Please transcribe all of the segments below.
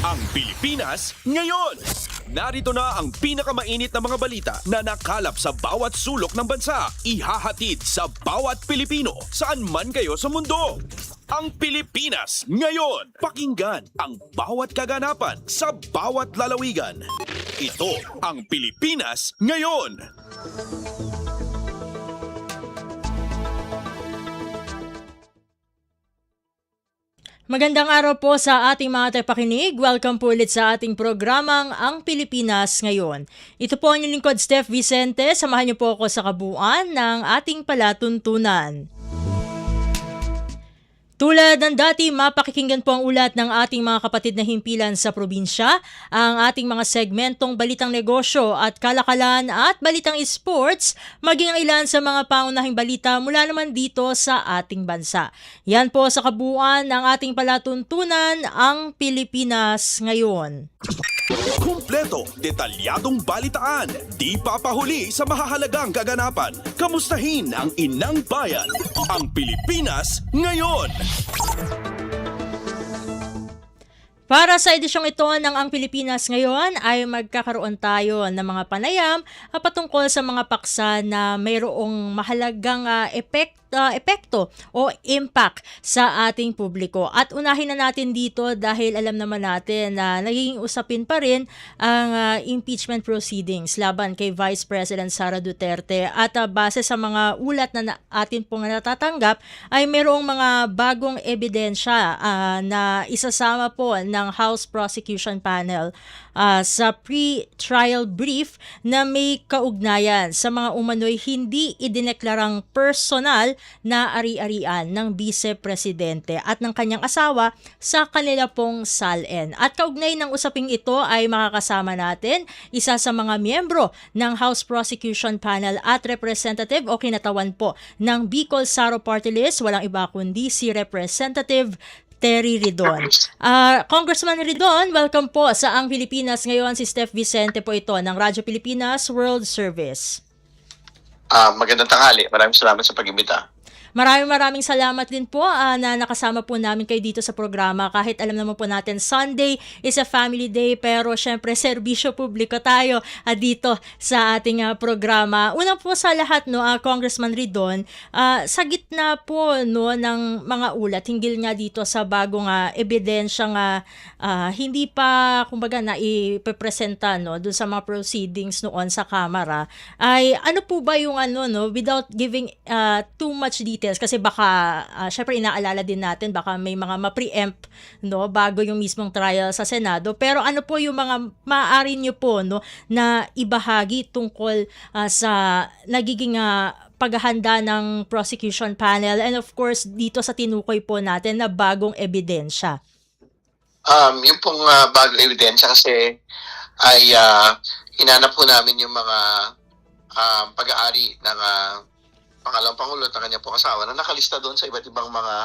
Ang Pilipinas ngayon. Narito na ang pinakamainit na mga balita na nakalap sa bawat sulok ng bansa. Ihahatid sa bawat Pilipino saan man kayo sa mundo. Ang Pilipinas ngayon. Pakinggan ang bawat kaganapan sa bawat lalawigan. Ito ang Pilipinas ngayon. Magandang araw po sa ating mga tagapakinig. Welcome po ulit sa ating programang Ang Pilipinas Ngayon. Ito po ang inyong lingkod, Steph Vicente. Samahan niyo po ako sa kabuuan ng ating palatuntunan. Tulad ng dati, mapakikinggan po ang ulat ng ating mga kapatid na himpilan sa probinsya, ang ating mga segmentong balitang negosyo at kalakalan at balitang esports, maging ang ilan sa mga pangunahing balita mula naman dito sa ating bansa. Yan po sa kabuuan ng ating palatuntunan, Ang Pilipinas Ngayon. Kumpleto, detalyadong balitaan, di papahuli sa mahahalagang kaganapan. Kamustahin ang inang bayan, ang Pilipinas ngayon. Para sa edisyong ito ng Ang Pilipinas Ngayon ay magkakaroon tayo ng mga panayam patungkol sa mga paksa na mayroong mahalagang epekto o impact sa ating publiko. At unahin na natin dito dahil alam naman natin na nagiging usapin pa rin ang impeachment proceedings laban kay Vice President Sara Duterte. At base sa mga ulat na atin pong natatanggap ay mayroong mga bagong ebidensya na isasama po ng House Prosecution Panel sa pre-trial brief na may kaugnayan sa mga umano'y hindi idineklarang personal na ari-arian ng Vice Presidente at ng kanyang asawa sa kanila pong SALN. At kaugnay ng usaping ito ay makakasama natin isa sa mga miyembro ng House Prosecution Panel at representative o kinatawan po ng Bicol Saro Party List, walang iba kundi si Representative Terry Ridon. Congressman Ridon, welcome po sa Ang Pilipinas Ngayon. Si Steph Vicente po ito ng Radyo Pilipinas World Service. Magandang tanghali. Maraming salamat sa pag-imbita. Maraming salamat din po na nakasama po namin kayo dito sa programa. Kahit alam naman po natin Sunday is a family day, pero syempre serbisyo publiko tayo dito sa ating programa. Una po sa lahat, Congressman Ridon, sa gitna po ng mga ulat hinggil nga dito sa bagong ebidensya hindi pa kumbaga na ipepresenta doon sa mga proceedings noon sa Kamara, ay ano po ba yung without giving too much details, kasi baka syempre inaalala din natin baka may mga ma-preempt bago yung mismong trial sa Senado, pero ano po yung mga maaari nyo po na ibahagi tungkol sa nagiging paghahanda ng prosecution panel and of course dito sa tinukoy po natin na bagong ebidensya? Yung pong bagong ebidensya kasi ay hinanap po namin yung mga pag-aari ng pangalawang Pangulo at ng kanyang pong asawa na nakalista doon sa iba't ibang mga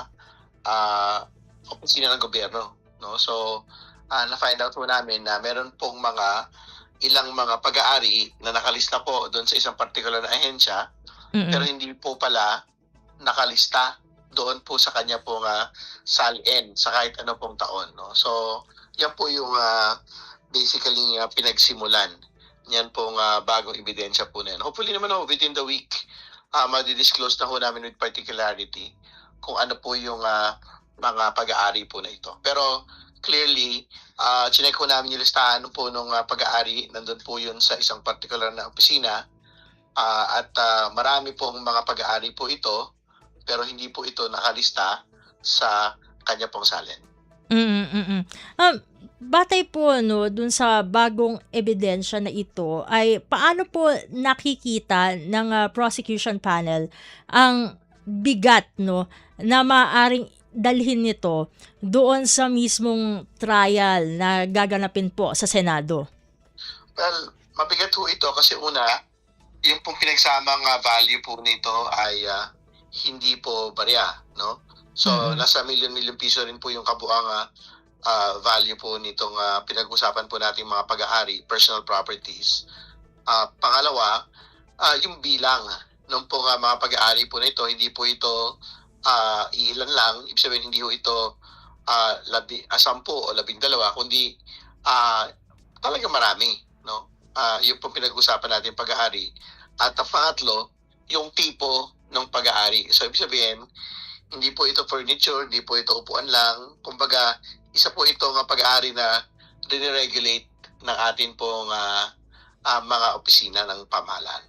opisina ng gobyerno. So, na-find out po namin na meron pong ilang mga pag-aari na nakalista po doon sa isang particular na ahensya, pero hindi po pala nakalista doon po sa kanya pong SALN sa kahit ano pong taon. So, yan po yung basically pinagsimulan. Yan pong bagong ebidensya po na yan. Hopefully naman within the week, ma-disclose na ho namin with particularity kung ano po yung mga pag-aari po na ito. Pero clearly, chinek ko namin yung listahan po ng pag-aari. Nandun po yun sa isang particular na opisina. At marami pong mga pag-aari po ito, pero hindi po ito nakalista sa kanya pong SALN. Batay po dun sa bagong ebidensya na ito, ay paano po nakikita ng prosecution panel ang bigat na maaaring dalhin nito doon sa mismong trial na gaganapin po sa Senado? Well, mabigat po ito kasi una, yung pong pinagsamang value po nito ay hindi po barya, So, nasa milyon-milyon piso rin po yung kabuang value po nitong pinag-usapan po nating mga pag-aari, personal properties. Pangalawa, yung bilang ng pong mga pag-aari po na ito, hindi po ito ilan lang, ibig sabihin hindi po ito 10 o 12, kundi talaga marami, no? Yung po pinag-usapan natin pag-aari. At ang pangatlo, yung tipo ng pag-aari. So, ibig sabihin, hindi po ito furniture, hindi po ito upuan lang. Kumbaga, isa po ito ng pag-aari na diniregulate ng atin pong mga opisina ng pamahalaan.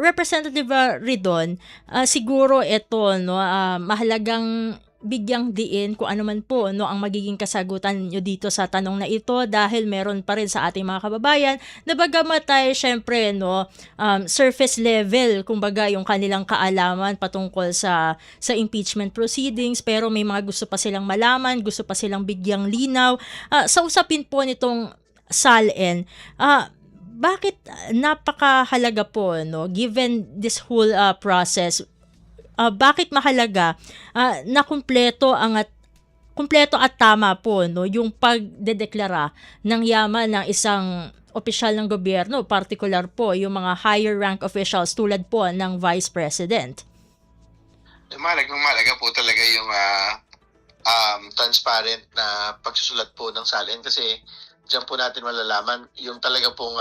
Representative Ridon, siguro ito no, mahalagang bigyang diin kung ano man po no ang magiging kasagutan niyo dito sa tanong na ito dahil meron pa rin sa ating mga kababayan na bagamat tayo syempre no surface level kumbaga yung kanilang kaalaman patungkol sa impeachment proceedings pero may mga gusto pa silang malaman, gusto pa silang bigyang linaw. Sa usapin po nitong SALN, bakit napakahalaga po no given this whole process, bakit mahalaga na kumpleto at tama po no yung pagdedeklara ng yaman ng isang opisyal ng gobyerno, particular po yung mga higher rank officials tulad po ng Vice President? Mahalaga po talaga yung transparent na pagsusulat po ng SALN kasi diyan po natin malalaman yung talaga pong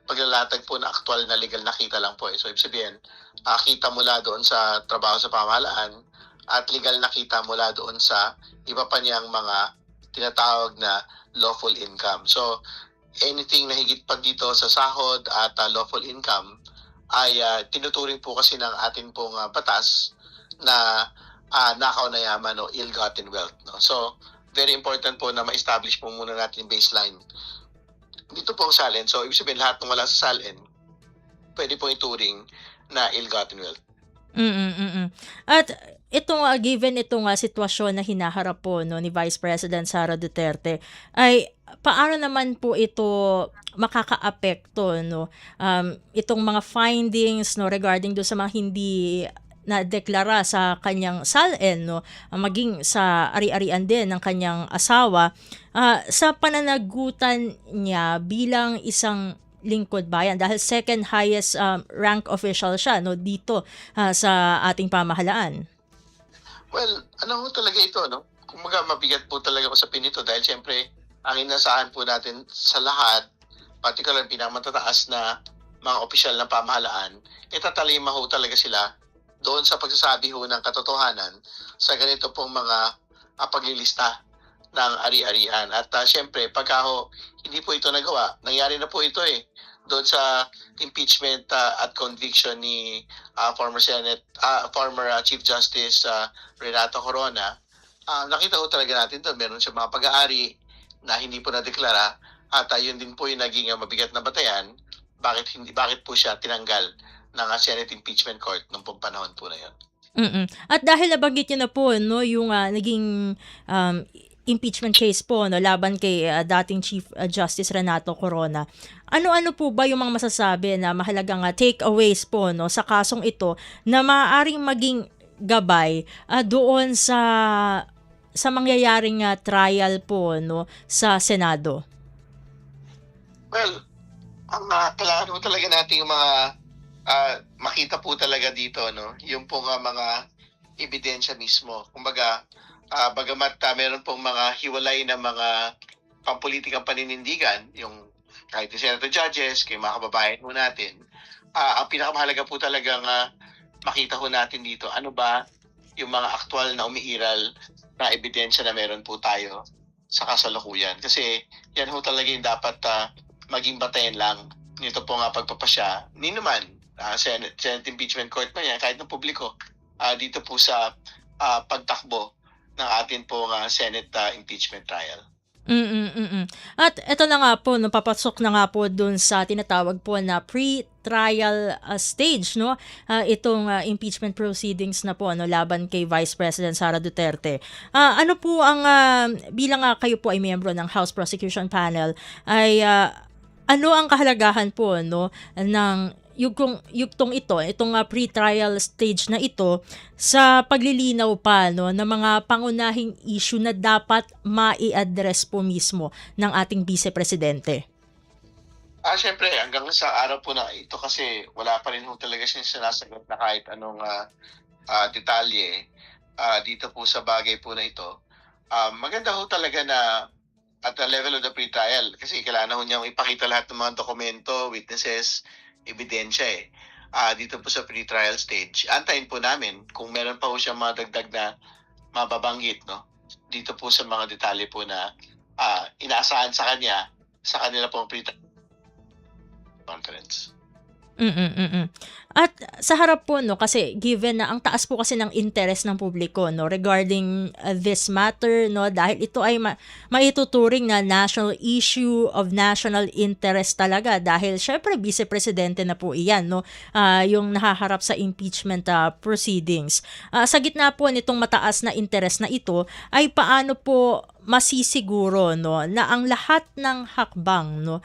paglalatag po na aktual na legal na kita lang po. So, ibig sabihin, kita mula doon sa trabaho sa pamahalaan at legal na kita mula doon sa iba pa niyang mga tinatawag na lawful income. So, anything na higit pa dito sa sahod at lawful income ay tinuturing po kasi ng atin pong batas na nakaw na yaman o ill-gotten wealth. No? So, very important po na ma-establish po muna natin yung baseline. Dito po ang SALN. So, ibig sabihin, lahat ng wala sa SALN, pwede po ituring na ill-gotten wealth. At itong given itong sitwasyon na hinaharap po no ni Vice President Sara Duterte, ay paano naman po ito makakaapekto no itong mga findings no regarding do sa mga hindi na deklara sa kanyang SALN no maging sa ari-arian din ng kanyang asawa sa pananagutan niya bilang isang lingkod bayan dahil second highest rank official siya no dito sa ating pamahalaan. Well, ano ho talaga ito, no? Kumaga mabigat po talaga usapin ito dahil siyempre ang inasahan po natin sa lahat, particular pinakamatataas na mga opisyal ng pamahalaan, tatalima ho talaga sila doon sa pagsasabi ho ng katotohanan sa ganito pong mga paglilista ng ari-arian. At siyempre, pagka ho, hindi po ito nagawa, nangyari na po ito doon sa impeachment at conviction ni former Chief Justice Renato Corona. Nakita ko talaga natin doon, meron siya mga pag-aari na hindi po nadeklara at yun din po yung naging mabigat na batayan bakit po siya tinanggal ng Senate Impeachment Court nung pong panahon po na yun. At dahil nabanggit niyo na po no yung naging impeachment case po no laban kay dating Chief Justice Renato Corona. Ano-ano po ba yung mga masasabi na mahalagang takeaways po no sa kasong ito na maaaring maging gabay doon sa mangyayaring trial po no sa Senado? Well, ang kailangan po talaga natin yung mga makita po talaga dito no yung pong mga ebidensya mismo. Kumbaga bagamat meron pong mga hiwalay na mga pampolitikang paninindigan, yung kahit yung Senator judges, kay mga kababayan po natin, ang pinakamahalaga po talagang makita po natin dito, ano ba yung mga aktual na umiiral na ebidensya na meron po tayo sa kasalukuyan. Kasi yan ho talaga yung dapat maging batayan lang nito po nga pagpapasya ni naman Senate Impeachment Court man yan, kahit ng publiko, dito po sa pagtakbo ng atin pong Senate impeachment trial. At ito na nga po, no, papasok na nga po dun sa tinatawag po na pre-trial stage, no? Itong impeachment proceedings na po no, laban kay Vice President Sara Duterte. Ano po ang, bilang kayo po ay miyembro ng House Prosecution Panel, ay ano ang kahalagahan po no, ng yugtong itong pre-trial stage na ito sa paglilinaw pa no ng mga pangunahing issue na dapat mai-address po mismo ng ating Vice Presidente? Siyempre, hanggang sa araw po na ito kasi wala pa rin ho talaga siya sinasagot na kahit anong detalye dito po sa bagay po na ito. maganda ho talaga na at the level of the pre-trial kasi kailangan ho niyang ipakita lahat ng mga dokumento, witnesses, ebidensya eh. Dito po sa pre-trial stage, antayin po namin kung meron pa ho siyang mga dagdag na mababanggit, no? Dito po sa mga detalye po na inaasahan sa kanya sa kanila pong pre-trial conference. At sa harap po, no, kasi given na ang taas po kasi ng interest ng publiko, no, regarding this matter, no, dahil ito ay maituturing na national issue of national interest talaga dahil syempre vice-presidente na po iyan, no, yung nahaharap sa impeachment proceedings. Sa gitna po nitong mataas na interest na ito ay paano po masisiguro, no, na ang lahat ng hakbang, no,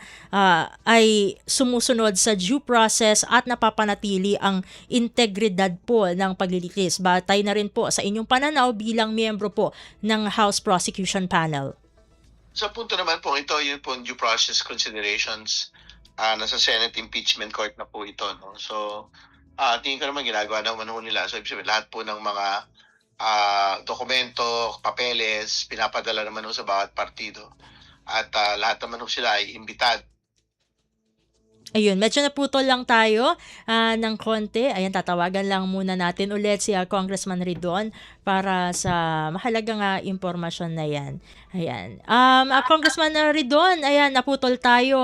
ay sumusunod sa due process at napapanatili ang integridad po ng paglilitis. Batay na rin po sa inyong pananaw bilang miyembro po ng House Prosecution Panel. Sa punto naman po ito, yun po due process considerations, nasa Senate Impeachment Court na po ito, no? So, tingin ko naman ginagawa naman ho nila. So, ibig sabihin, lahat po ng mga dokumento, papeles, pinapadala naman ho sa bawat partido. At lahat naman ho sila ay imbitado. Ayun, medyo naputol lang tayo ng konti. Ayan, tatawagan lang muna natin ulit si Congressman Ridon para sa mahalagang impormasyon na yan. Ayan. Congressman Ridon, ayan, naputol tayo.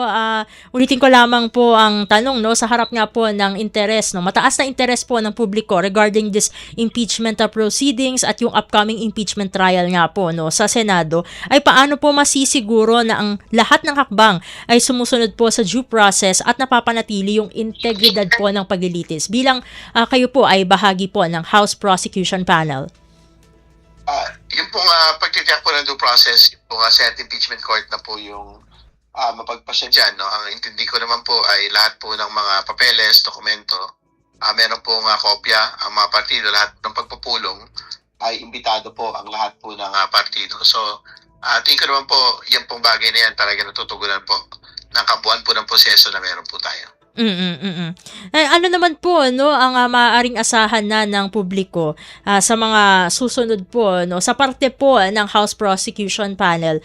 Ulitin ko lamang po ang tanong, no, sa harap nga po ng interest, no, mataas na interest po ng publiko regarding this impeachment proceedings at yung upcoming impeachment trial nga po, no, sa Senado, ay paano po masisiguro na ang lahat ng hakbang ay sumusunod po sa due process at napapanatili yung integridad po ng paglilitis bilang kayo po ay bahagi po ng House Prosecution Panel? Yung pong pagtitiyak po ng due process, yung pong Senate Impeachment Court na po yung mapagpasya dyan. No? Ang intindi ko naman po ay lahat po ng mga papeles, dokumento, meron pong kopya, ang mga partido, lahat ng pagpupulong ay imbitado po ang lahat po ng partido. So, tingin ko naman po, yan pong bagay na yan talaga natutugunan po ng kabuuan po ng proseso na meron po tayo. Ano naman po, no, ang maaaring asahan na ng publiko sa mga susunod po, no, sa parte po ng House Prosecution Panel,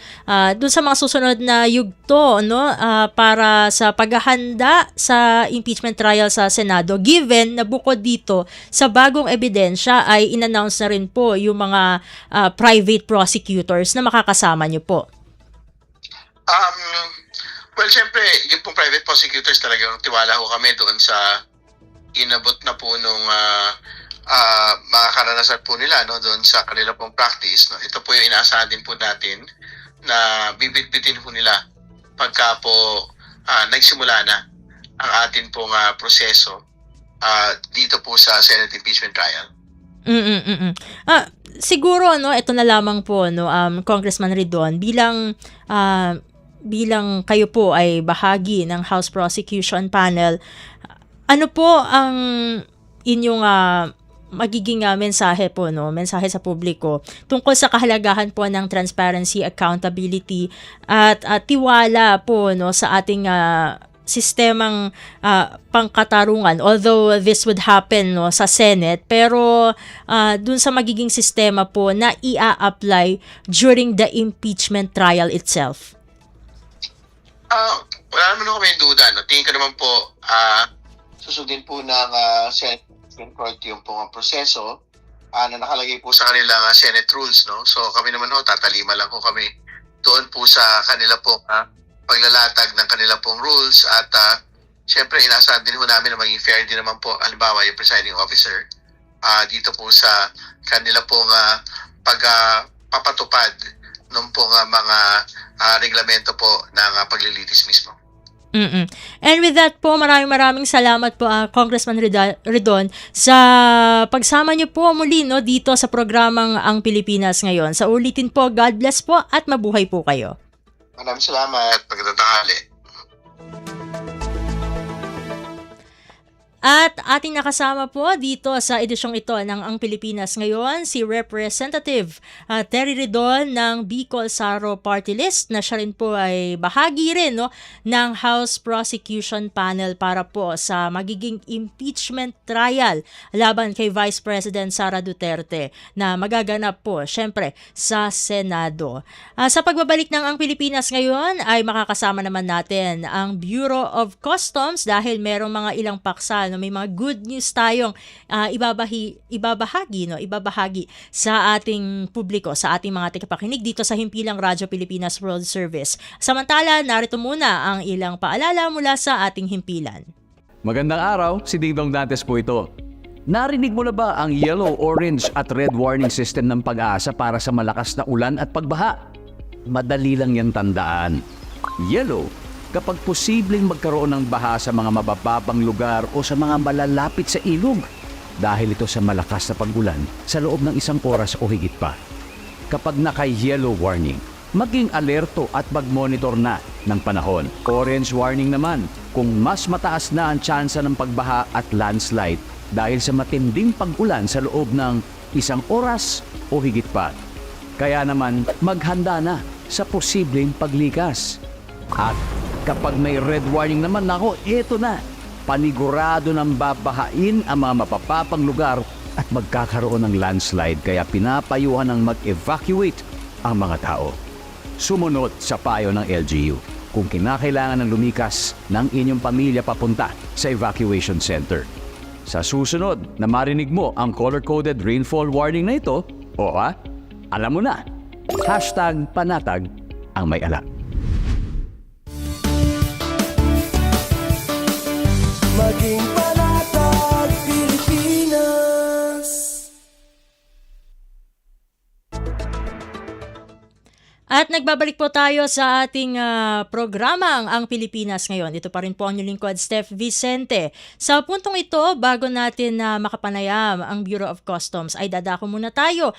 dun sa mga susunod na yugto, no, para sa paghahanda sa impeachment trial sa Senado, given na bukod dito sa bagong ebidensya ay in-announce na rin po yung mga private prosecutors na makakasama nyo po? Well, syempre, yung pong private prosecutors talagang tiwala ho kami doon sa inabot na po nung mga karanasan po nila, no, doon sa kanila pong practice. No. Ito po yung inaasahan din po natin na bibitbitin po nila pagka po nagsimula na ang atin pong proseso dito po sa Senate Impeachment Trial. Siguro, no, ito na lamang po, no, Congressman Ridon, bilang kayo po ay bahagi ng House Prosecution Panel, ano po ang inyong magiging mensahe po, no, mensahe sa publiko tungkol sa kahalagahan po ng transparency, accountability at tiwala po, no, sa ating sistemang pangkatarungan, although this would happen, no, sa Senate, pero dun sa magiging sistema po na ia-apply during the impeachment trial itself? Wala naman ako may duda. No? Tingin ko naman po, susundin po ng Senate Court yung pong proseso na nakalagay po sa kanilang Senate rules. No? So kami naman ho, tatalima lang ho kami doon po sa kanila pong paglalatag ng kanila pong rules at syempre inaasahan din ho namin na maging fair din naman po, halimbawa yung presiding officer dito po sa kanila pong pagpapatupad ng pong mga reglamento po ng paglilitis mismo. And with that po, maraming salamat po Congressman Ridon sa pagsama niyo po muli, no, dito sa programang Ang Pilipinas Ngayon. Sa ulitin po, God bless po at mabuhay po kayo. Maraming salamat. Pagkatang tanghali. At ating nakasama po dito sa edisyong ito ng Ang Pilipinas Ngayon si Representative Terry Ridon ng Bicol Saro Party List na siya rin po ay bahagi rin ng House Prosecution Panel para po sa magiging impeachment trial laban kay Vice President Sara Duterte na magaganap po syempre sa Senado. Sa pagbabalik ng Ang Pilipinas Ngayon ay makakasama naman natin ang Bureau of Customs dahil merong mga ilang paksa, may mga good news tayong ibabahagi sa ating publiko, sa ating mga tagapakinig dito sa Himpilang Radyo Pilipinas World Service. Samantala, narito muna ang ilang paalala mula sa ating himpilan. Magandang araw, si Dingdong Dantes po ito. Narinig mo na ba ang yellow, orange at red warning system ng Pag-asa para sa malakas na ulan at pagbaha? Madali lang yan tandaan. Yellow, kapag posibleng magkaroon ng baha sa mga mabababang lugar o sa mga malalapit sa ilog dahil ito sa malakas na pag-ulan sa loob ng 1 oras o higit pa. Kapag naka-yellow warning, maging alerto at mag-monitor na ng panahon. Orange warning naman kung mas mataas na ang tsansa ng pagbaha at landslide dahil sa matinding pag-ulan sa loob ng 1 oras o higit pa. Kaya naman maghanda na sa posibleng paglikas. At kapag may red warning naman, eto na. Panigurado ng babahain ang mga mapapapang lugar at magkakaroon ng landslide kaya pinapayuhan ng mag-evacuate ang mga tao. Sumunod sa payo ng LGU kung kinakailangan ng lumikas ng inyong pamilya papunta sa evacuation center. Sa susunod na marinig mo ang color-coded rainfall warning na ito, alam mo na, #panatag ang may alam. Maging panatag Pilipinas. At nagbabalik po tayo sa ating programang Ang Pilipinas Ngayon. Ito pa rin po ang inyong lingkod, Steph Vicente. Sa puntong ito, bago natin makapanayam ang Bureau of Customs, ay dadako muna tayo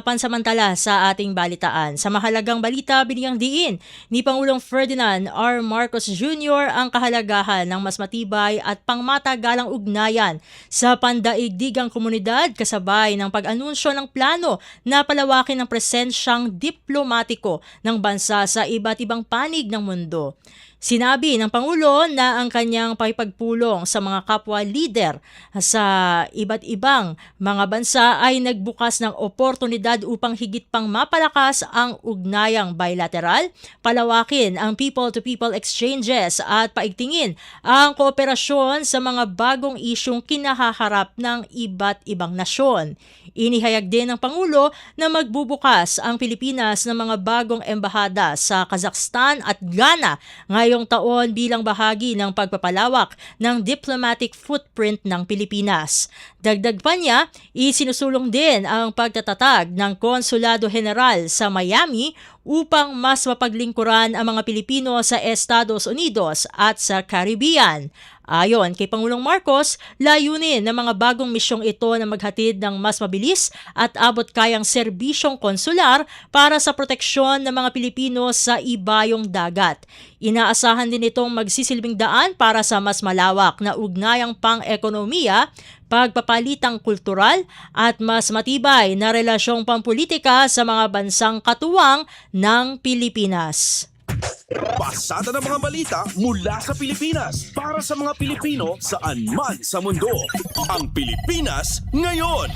pansamantala sa ating balitaan. Sa mahalagang balita, binigyang diin ni Pangulong Ferdinand R. Marcos Jr. ang kahalagahan ng mas matibay at pangmatagalang ugnayan sa pandaigdigang komunidad kasabay ng pag-anunsyo ng plano na palawakin ang presensyang diplomatiko ng bansa sa iba't ibang panig ng mundo. Sinabi ng Pangulo na ang kanyang pakipagpulong sa mga kapwa lider sa iba't ibang mga bansa ay nagbukas ng oportunidad upang higit pang mapalakas ang ugnayang bilateral, palawakin ang people-to-people exchanges at paigtingin ang kooperasyon sa mga bagong isyong kinahaharap ng iba't ibang nasyon. Inihayag din ng Pangulo na magbubukas ang Pilipinas ng mga bagong embahada sa Kazakhstan at Ghana ngayong taon bilang bahagi ng pagpapalawak ng diplomatic footprint ng Pilipinas. Dagdag pa niya, isinusulong din ang pagtatatag ng Konsulado General sa Miami upang mas mapaglingkuran ang mga Pilipino sa Estados Unidos at sa Caribbean. Ayon kay Pangulong Marcos, layunin ng mga bagong misyong ito na maghatid ng mas mabilis at abot-kayang serbisyong konsular para sa proteksyon ng mga Pilipino sa ibayong dagat. Inaasahan din itong magsisilbing daan para sa mas malawak na ugnayang pang-ekonomiya, pagpapalitang kultural at mas matibay na relasyong pampolitika sa mga bansang katuwang ng Pilipinas. Pasada ng mga balita mula sa Pilipinas para sa mga Pilipino saan man sa mundo. Ang Pilipinas Ngayon.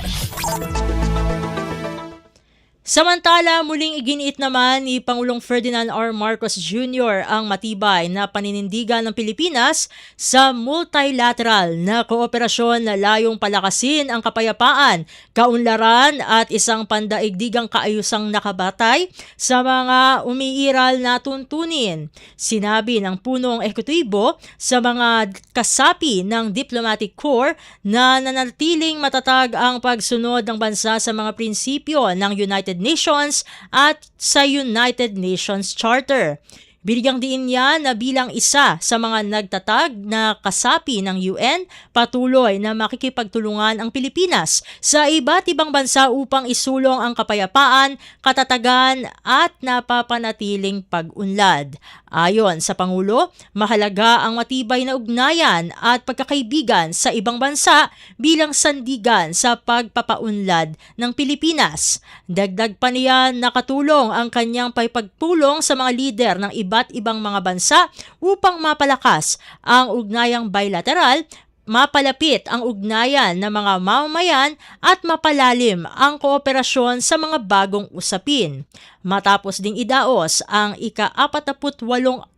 Samantala, muling iginiit naman ni Pangulong Ferdinand R. Marcos Jr. ang matibay na paninindigan ng Pilipinas sa multilateral na kooperasyon na layong palakasin ang kapayapaan, kaunlaran at isang pandaigdigang kaayusang nakabatay sa mga umiiral na tuntunin. Sinabi ng punong ehekutibo sa mga kasapi ng Diplomatic Corps na nanatiling matatag ang pagsunod ng bansa sa mga prinsipyo ng United Nations at sa United Nations Charter. Binigyang diin niya na bilang isa sa mga nagtatag na kasapi ng UN, patuloy na makikipagtulungan ang Pilipinas sa iba't ibang bansa upang isulong ang kapayapaan, katatagan at napapanatiling pag-unlad. Ayon sa Pangulo, mahalaga ang matibay na ugnayan at pagkakaibigan sa ibang bansa bilang sandigan sa pagpapaunlad ng Pilipinas. Dagdag pa niya nakatulong ang kanyang pagpulong sa mga lider ng iba't ibang mga bansa upang mapalakas ang ugnayang bilateral, mapalapit ang ugnayan ng mga mamamayan at mapalalim ang kooperasyon sa mga bagong usapin. Matapos ding idaos ang ika-48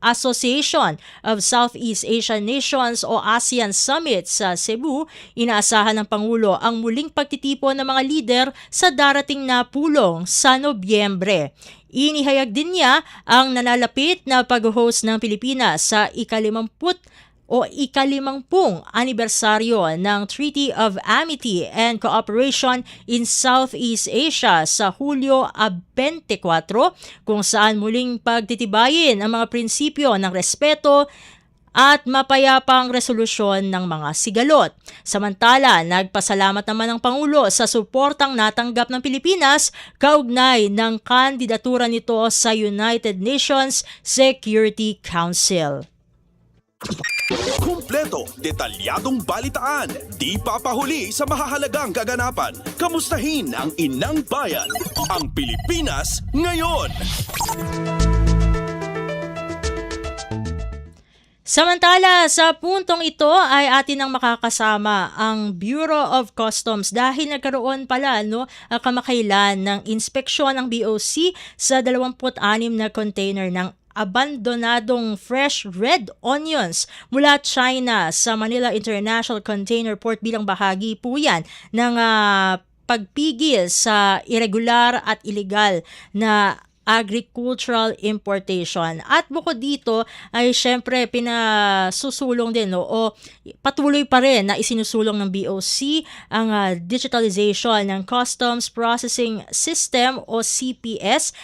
Association of Southeast Asian Nations o ASEAN Summit sa Cebu, inaasahan ng Pangulo ang muling pagtitipon ng mga lider sa darating na pulong sa Nobyembre. Inihayag din niya ang nalalapit na pag-host ng Pilipinas sa ika-50 anibersaryo ng Treaty of Amity and Cooperation in Southeast Asia sa Hulyo 24, kung saan muling pagtitibayin ang mga prinsipyo ng respeto at mapayapang resolusyon ng mga sigalot. Samantala, nagpasalamat naman ang Pangulo sa suportang natanggap ng Pilipinas kaugnay ng kandidatura nito sa United Nations Security Council. Kumpleto, detalyadong balitaan, di papahuli sa mahahalagang kaganapan. Kamustahin ang inang bayan, ang Pilipinas ngayon. Samantala, sa puntong ito ay atin ang makakasama ang Bureau of Customs dahil nagkaroon pala kamakailan ng inspeksyon ng BOC sa 26 na container ng abandonadong fresh red onions mula China sa Manila International Container Port bilang bahagi po yan ng pagpigil sa irregular at illegal na agricultural importation. At bukod dito ay syempre pinasusulong din o patuloy pa rin na isinusulong ng BOC ang digitalization ng Customs Processing System o CPS.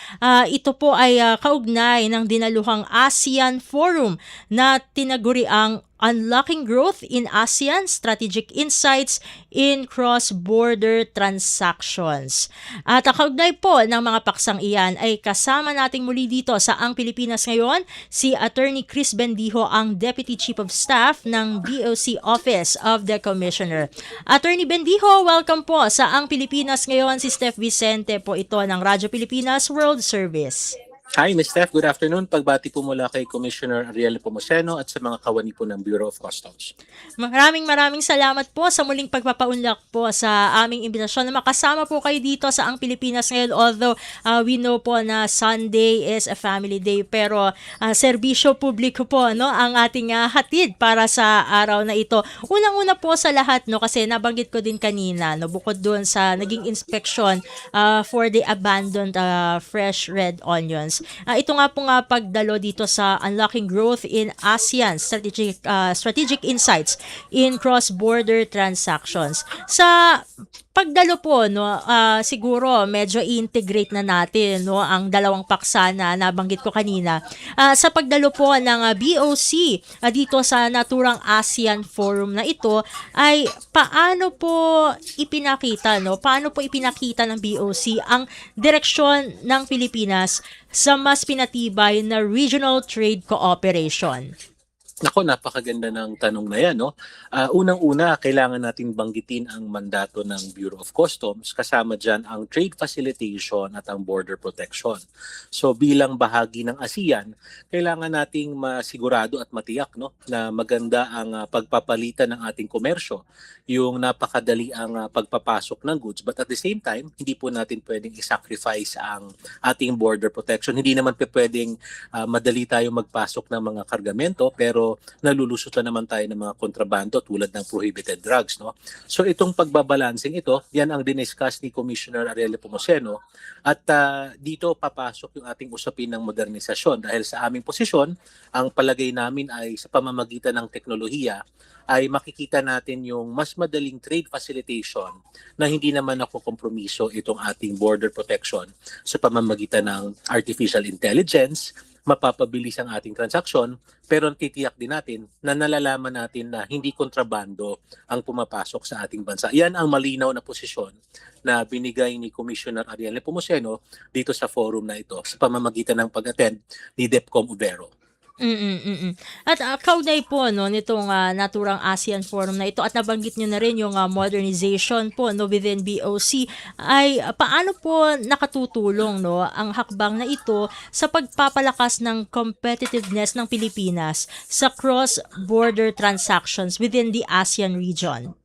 Ito po ay kaugnay ng dinaluhang ASEAN Forum na tinaguriang Unlocking Growth in ASEAN Strategic Insights in Cross-Border Transactions. At kaugnay po ng mga paksang iyan ay kasama nating muli dito sa Ang Pilipinas Ngayon si Attorney Chris Bendijo, ang Deputy Chief of Staff ng BOC Office of the Commissioner. Attorney Bendijo, welcome po sa Ang Pilipinas Ngayon. Si Steph Vicente po ito ng Radyo Pilipinas World Service. Hi, Ms. Steph. Good afternoon. Pagbati po mula kay Commissioner Ariel Pomoceno at sa mga kawani po ng Bureau of Customs. Maraming salamat po sa muling pagpapaunlak po sa aming imbitasyon na makasama po kayo dito sa Ang Pilipinas Ngayon. Although we know po na Sunday is a family day, pero serbisyo publiko po ang ating hatid para sa araw na ito. Unang-una po sa lahat kasi nabanggit ko din kanina bukod doon sa naging inspection for the abandoned fresh red onions. Ito nga po pagdalo dito sa Unlocking Growth in ASEAN Strategic Insights in Cross-Border Transactions. Sa pagdalo po, siguro medyo integrate na natin ang dalawang paksa na nabanggit ko kanina. Sa pagdalo po ng BOC dito sa naturang ASEAN Forum na ito, ay paano po ipinakita ng BOC ang direksyon ng Pilipinas sa mas pinatibay na regional trade cooperation? Nako, napakaganda ng tanong na yan. Unang-una, kailangan natin banggitin ang mandato ng Bureau of Customs, kasama dyan ang trade facilitation at ang border protection. So bilang bahagi ng ASEAN, kailangan nating masigurado at matiyak na maganda ang pagpapalitan ng ating komersyo, yung napakadali ang pagpapasok ng goods. But at the same time, hindi po natin pwedeng i-sacrifice ang ating border protection. Hindi naman pwedeng madali tayo magpasok ng mga kargamento, pero nalulusot na naman tayo ng mga kontrabando tulad ng prohibited drugs. So itong pagbabalancing ito, yan ang diniscuss ni Commissioner Ariel Pomoceno, at dito papasok yung ating usapin ng modernisasyon dahil sa aming posisyon, ang palagay namin ay sa pamamagitan ng teknolohiya ay makikita natin yung mas madaling trade facilitation na hindi naman ako kompromiso itong ating border protection sa pamamagitan ng artificial intelligence, mapapabilis ang ating transaksyon, pero titiyak din natin na nalalaman natin na hindi kontrabando ang pumapasok sa ating bansa. Yan ang malinaw na posisyon na binigay ni Commissioner Ariel Nepomuceno dito sa forum na ito sa pamamagitan ng pag-attend ni DepCom Ubero. At kaugnay po no nitong naturang ASEAN Forum na ito at nabanggit niyo na rin yung modernization po no within BOC ay paano po nakatutulong no ang hakbang na ito sa pagpapalakas ng competitiveness ng Pilipinas sa cross-border transactions within the ASEAN region?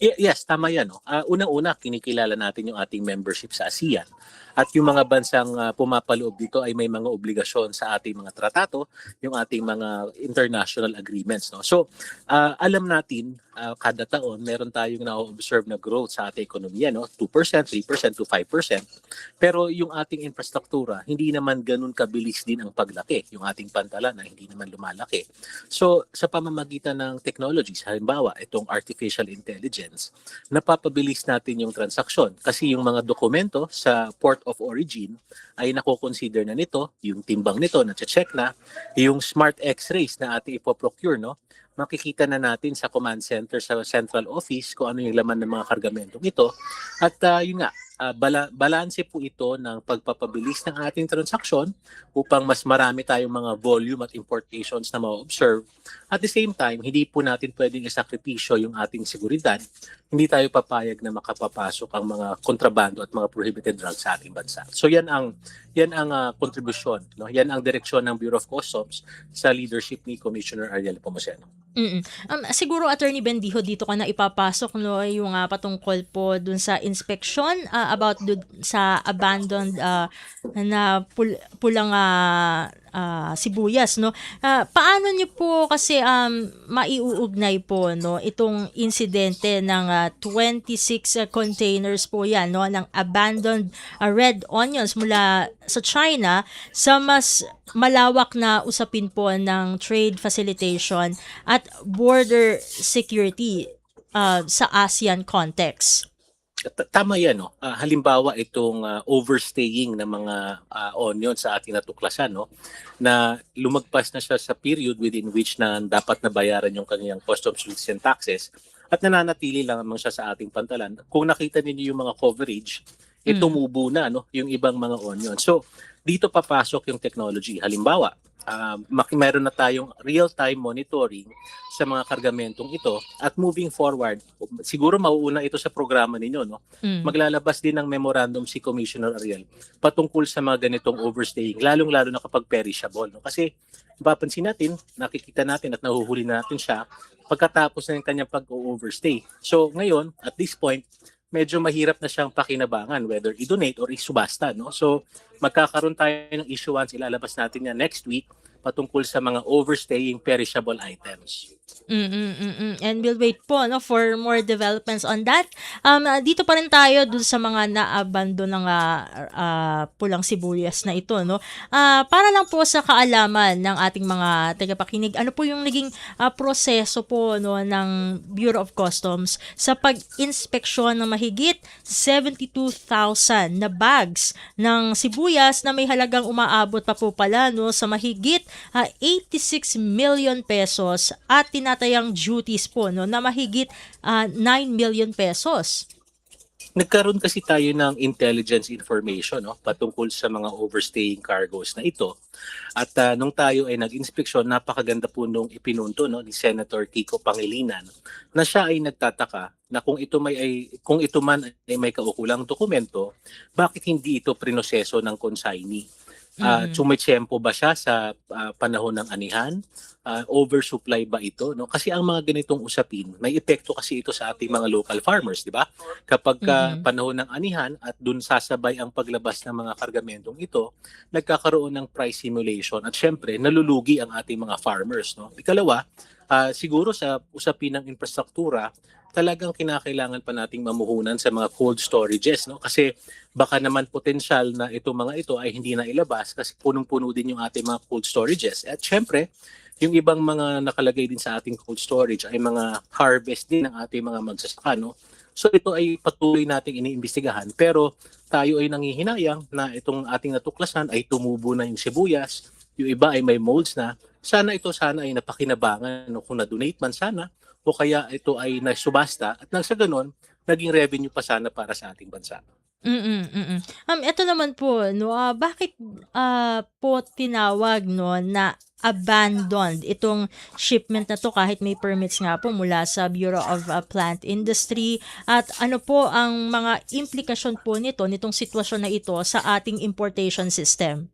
Yes, tama yan. No? Unang-una, kinikilala natin yung ating membership sa ASEAN. At yung mga bansang pumapaloob dito ay may mga obligasyon sa ating mga tratato, yung ating mga international agreements. No? So, alam natin, kada taon, meron tayong na-observe na growth sa ating ekonomiya, no? 2%, 3% to 5%. Pero yung ating infrastruktura, hindi naman ganun kabilis din ang paglaki. Yung ating pantalan na hindi naman lumalaki. So, sa pamamagitan ng technologies, halimbawa, itong artificial intelligence, napapabilis natin yung transaksyon. Kasi yung mga dokumento sa port of origin ay nako-consider na nito, yung timbang nito, na-check na, yung smart x-rays na ating ipoprocure, no? Makikita na natin sa command center sa central office kung ano yung laman ng mga kargamentong ito. At yun nga, balanse po ito ng pagpapabilis ng ating transaksyon upang mas marami tayong mga volume at importations na ma-observe. At the same time, hindi po natin pwedeng isakripisyo yung ating seguridad. Hindi tayo papayag na makapapasok ang mga kontrabando at mga prohibited drugs sa ating bansa. So yan ang kontribusyon, no? Yan ang direksyon ng Bureau of Customs sa leadership ni Commissioner Ariel Nepomuceno. Siguro Attorney Bendijo dito ka na ipapasok no yung patungkol po dun sa inspection about dun sa abandoned na pulang sibuyas no. Paano niyo po kasi maiuugnay po no itong insidente ng 26 containers po yan no ng abandoned red onions mula sa China sa mas malawak na usapin po ng trade facilitation at border security sa ASEAN context? Tama yan, no? Halimbawa itong overstaying ng mga onion sa ating natuklasan, no? Na lumagpas na siya sa period within which na dapat na bayaran yung kanyang customs duties and taxes at nananatili lang naman siya sa ating pantalan. Kung nakita niyo yung mga coverage, tumubo na no? Yung ibang mga onion. So, dito papasok yung technology. Halimbawa, meron na tayong real-time monitoring sa mga kargamentong ito at moving forward, siguro mauuna ito sa programa ninyo, no? Maglalabas din ng memorandum si Commissioner Ariel patungkol sa mga ganitong overstaying, lalong-lalo na kapag perishable, no? Kasi mapapansin natin, nakikita natin at nahuhuli natin siya pagkatapos ng kanyang pag-overstay. So ngayon, at this point, medyo mahirap na siyang pakinabangan whether i-donate or isubasta, no? So magkakaroon tayo ng issuance, ilalabas natin yan next week patungkol sa mga overstaying perishable items. And we'll wait po no for more developments on that. Dito pa rin tayo dun sa mga naabandon ng pulang sibuyas na ito no. Para lang po sa kaalaman ng ating mga tagapakinig, ano po yung naging proseso po no ng Bureau of Customs sa pag-inspeksyon ng mahigit 72,000 na bags ng sibuyas na may halagang umaabot pa po pala no sa mahigit 86 million pesos at tinatayang duties po no na mahigit 9 million pesos. Nagkaroon kasi tayo ng intelligence information no patungkol sa mga overstaying cargoes na ito. At nung tayo ay nag-inspeksyon, napakaganda po nung ipinunto no ni Senator Kiko Pangilinan na siya ay nagtataka na kung ito man ay may kaukulang dokumento, bakit hindi ito prinoseso ng consignee? Tumitsempo ba siya sa panahon ng anihan? Oversupply ba ito? No? Kasi ang mga ganitong usapin, may epekto kasi ito sa ating mga local farmers, di ba? Kapag panahon ng anihan at dun sasabay ang paglabas ng mga kargamentong ito, nagkakaroon ng price simulation at syempre nalulugi ang ating mga farmers. No? Ikalawa, siguro sa usapin ng infrastruktura, talagang kinakailangan pa nating mamuhunan sa mga cold storages, no? Kasi baka naman potensyal na itong mga ito ay hindi na ilabas kasi punong-puno din yung ating mga cold storages. At syempre, yung ibang mga nakalagay din sa ating cold storage ay mga harvest din ng ating mga magsasaka, no? So ito ay patuloy nating iniimbestigahan pero tayo ay nangihinayang na itong ating natuklasan ay tumubo na yung sibuyas, yung iba ay may molds na. Sana ay napakinabangan, no? Kung na-donate man sana, o kaya ito ay nasubasta at nang sa ganon, naging revenue pa sana para sa ating bansa. Eto naman po 'no, bakit, po tinawag 'no na abandoned itong shipment na 'to kahit may permits nga po mula sa Bureau of, Plant Industry at ano po ang mga implikasyon po nitong sitwasyon na ito sa ating importation system?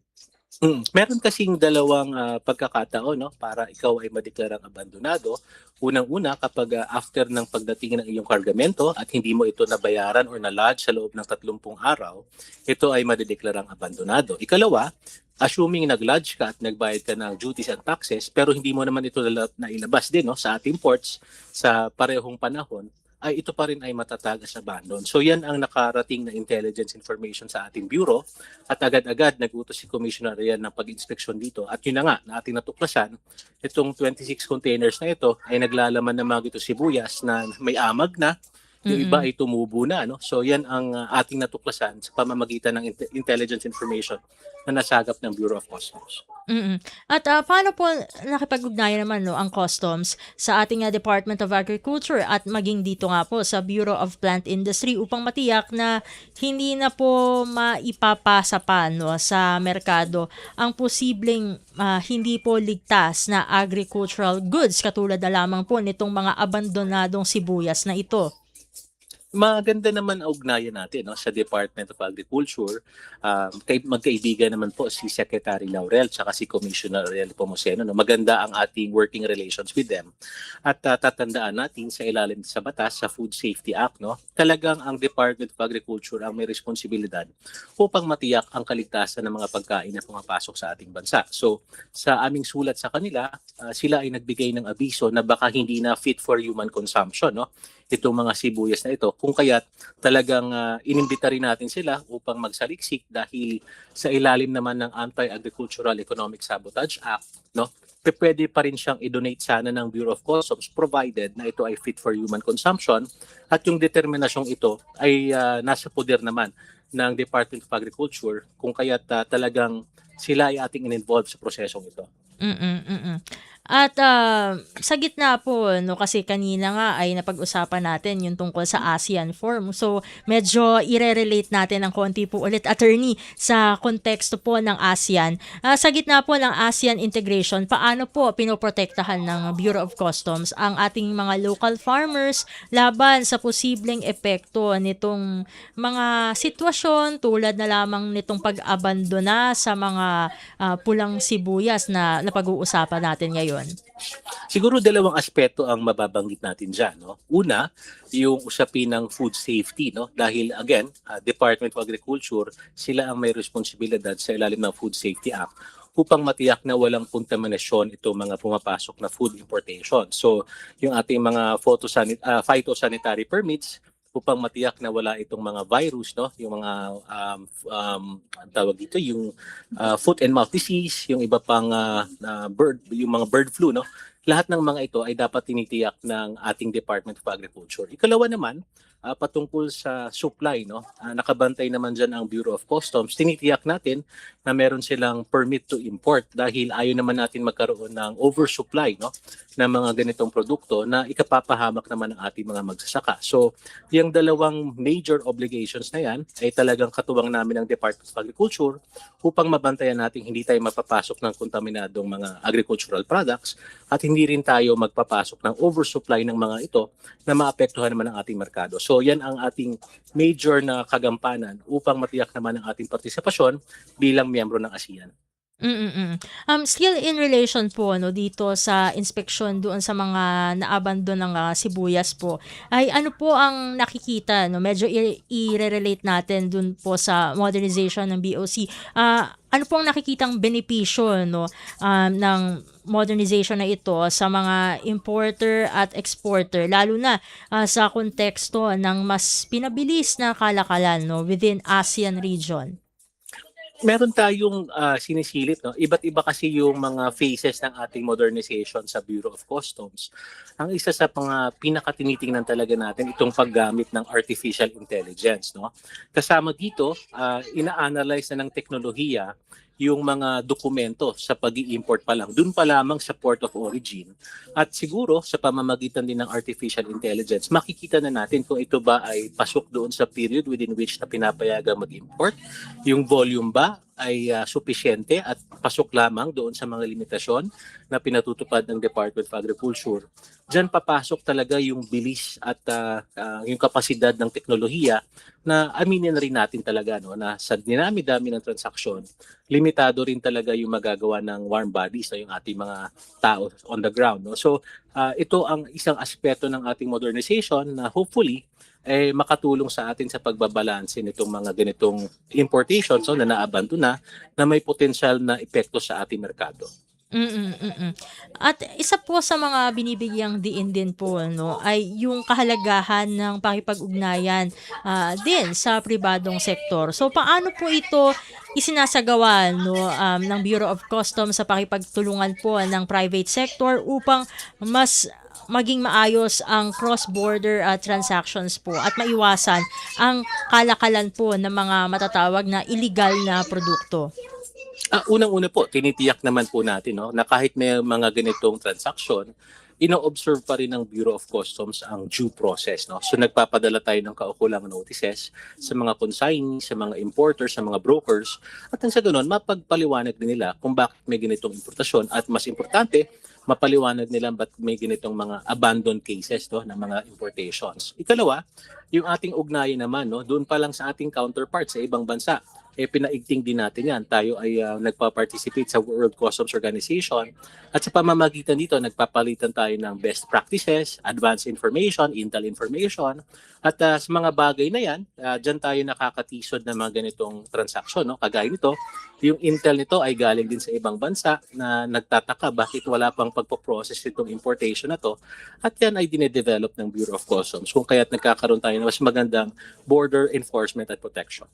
Meron kasing dalawang pagkakataon, no, para ikaw ay madeklarang abandonado. Unang-una, kapag after ng pagdating ng iyong kargamento at hindi mo ito nabayaran or na-lodge sa loob ng 30 araw, ito ay madedeklarang abandonado. Ikalawa, assuming nag-lodge ka at nagbayad ka ng duties and taxes pero hindi mo naman ito nailabas din, no, sa ating ports sa parehong panahon, ay ito pa rin ay matatag as abandon. So yan ang nakarating na intelligence information sa ating bureau at agad-agad nag-utos si Commissioner Rian ng pag-inspeksyon dito. At yun na nga, na ating natuklasan, itong 26 containers na ito ay naglalaman ng mga ito sibuyas na may amag na, yung iba ay tumubo na. No? So yan ang ating natuklasan sa pamamagitan ng intelligence information na nasagap ng Bureau of Customs. At, paano po nakipag-ugnayan naman 'no ang customs sa ating, Department of Agriculture at maging dito nga po sa Bureau of Plant Industry upang matiyak na hindi na po maipapasa pa 'no sa merkado ang posibleng, hindi po ligtas na agricultural goods katulad na lamang po nitong mga abandonadong sibuyas na ito? Maganda naman ang ugnayan natin, no, sa Department of Agriculture. Magkaibigan naman po si Secretary Laurel at si Commissioner Ariel Pomoceno. No? Maganda ang ating working relations with them. At tatandaan natin sa ilalim sa batas, sa Food Safety Act, no, talagang ang Department of Agriculture ang may responsibilidad upang matiyak ang kaligtasan ng mga pagkain na pumapasok sa ating bansa. So sa aming sulat sa kanila, sila ay nagbigay ng abiso na baka hindi na fit for human consumption, no? Itong mga sibuyas na ito. Kung kaya't talagang inimbita rin natin sila upang magsaliksik dahil sa ilalim naman ng Anti-Agricultural Economic Sabotage Act, no, pwede pa rin siyang i-donate sana ng Bureau of Customs provided na ito ay fit for human consumption at yung determinasyong ito ay nasa poder naman ng Department of Agriculture kung kaya't talagang sila ay ating in-involve sa prosesong ito. At, sa gitna po 'no, kasi kanina nga ay napag-usapan natin yung tungkol sa ASEAN Forum. So, medyo ire-relate natin ng konti po ulit, attorney, sa konteksto po ng ASEAN. Sa gitna po ng ASEAN integration, paano po pinoprotektahan ng Bureau of Customs ang ating mga local farmers laban sa posibleng epekto nitong mga sitwasyon tulad na lamang nitong pag-abandona sa mga, pulang sibuyas na napag-uusapan natin ngayon? Siguro dalawang aspeto ang mababanggit natin dyan. No? Una, yung usapin ng food safety. No? Dahil again, Department of Agriculture, sila ang may responsibilidad sa ilalim ng Food Safety Act upang matiyak na walang kontaminasyon itong mga pumapasok na food importation. So, yung ating mga phytosanitary permits, upang matiyak na wala itong mga virus, no, yung mga ang tawag dito yung foot and mouth disease, yung iba pang yung mga bird flu, no. Lahat ng mga ito ay dapat tinitiyak ng ating Department of Agriculture. Ikalawa naman, patungkol sa supply, no. Nakabantay naman diyan ang Bureau of Customs. Tinitiyak natin na meron silang permit to import dahil ayaw naman natin magkaroon ng oversupply, no, ng mga ganitong produkto na ikapapahamak naman ng ating mga magsasaka. So, yung dalawang major obligations na yan ay talagang katuwang namin ng Department of Agriculture upang mabantayan natin hindi tayo mapapasok ng kontaminadong mga agricultural products at hindi rin tayo magpapasok ng oversupply ng mga ito na maapektuhan naman ang ating merkado. So yan ang ating major na kagampanan upang matiyak naman ang ating partisipasyon bilang miyembro ng ASEAN. Still in relation po 'no, dito sa inspeksyon doon sa mga naabandon ng, sibuyas po, ay ano po ang nakikita 'no, medyo i-re-relate natin dun po sa modernization ng BOC. Ano po ang nakikitang benepisyo 'no, ng modernization na ito sa mga importer at exporter lalo na, sa konteksto ng mas pinabilis na kalakalan 'no, within ASEAN region? Meron tayong sinisilip, no? Iba't iba kasi yung mga phases ng ating modernization sa Bureau of Customs. Ang isa sa mga pinakatinitingnan talaga natin itong paggamit ng artificial intelligence, no? Kasama dito, ina-analyze na ng teknolohiya yung mga dokumento sa pag-i-import pa lang. Doon pa lamang sa port of origin. At siguro sa pamamagitan din ng artificial intelligence, makikita na natin kung ito ba ay pasok doon sa period within which na pinapayagan mag-import. Yung volume ba ay supisyente at pasok lamang doon sa mga limitasyon na pinatutupad ng Department of Agriculture. Diyan papasok talaga yung bilis at yung kapasidad ng teknolohiya na aminin na rin natin talaga na sa dinami-dami ng transaksyon, limitado rin talaga yung magagawa ng warm bodies na yung ating mga tao on the ground. So ito ang isang aspeto ng ating modernization na hopefully makatulong sa atin sa pagbabalanse nitong mga ganitong importations na naabanto na may potensyal na epekto sa ating merkado. At isa po sa mga binibigyang diin din po ay yung kahalagahan ng pakipag-ugnayan din sa pribadong sektor. So paano po ito isinasagawa ng Bureau of Customs sa pakipagtulungan po ng private sector upang mas maging maayos ang cross-border transactions po at maiwasan ang kalakalan po ng mga matatawag na illegal na produkto? Unang-una po, tinitiyak naman po natin na kahit may mga ganitong transaksyon, ino-observe pa rin ng Bureau of Customs ang due process. So nagpapadala tayo ng kaukulang notices sa mga consignees, sa mga importers, sa mga brokers, at sa ganoon, mapagpaliwanag din nila kung bakit may ganitong importasyon at mas importante, mapaliwanag nila ba't may ganitong mga abandoned cases ng mga importations. Ikalawa, yung ating ugnayan naman, doon pa lang sa ating counterpart sa ibang bansa, pinaigting din natin yan. Tayo ay nagpa-participate sa World Customs Organization at sa pamamagitan dito, nagpapalitan tayo ng best practices, advanced information, intel information, at sa mga bagay na yan, dyan tayo nakakatisod ng mga ganitong transaksyon. Kagaya nito, yung intel nito ay galing din sa ibang bansa na nagtataka bakit wala pang pagpo-process itong importation na to, at yan ay dinedevelop ng Bureau of Customs kung kaya't nagkakaroon tayo ng mas magandang border enforcement at protection.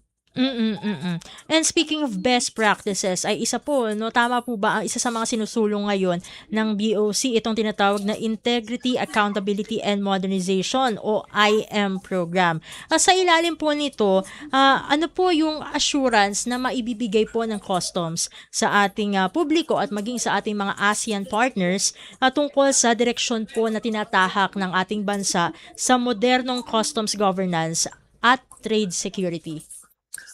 And speaking of best practices, ay isa po, tama po ba ang isa sa mga sinusulong ngayon ng BOC itong tinatawag na Integrity, Accountability and Modernization o IM program. Sa ilalim po nito, ano po yung assurance na maibibigay po ng customs sa ating publiko at maging sa ating mga ASEAN partners tungkol sa direksyon po na tinatahak ng ating bansa sa modernong customs governance at trade security?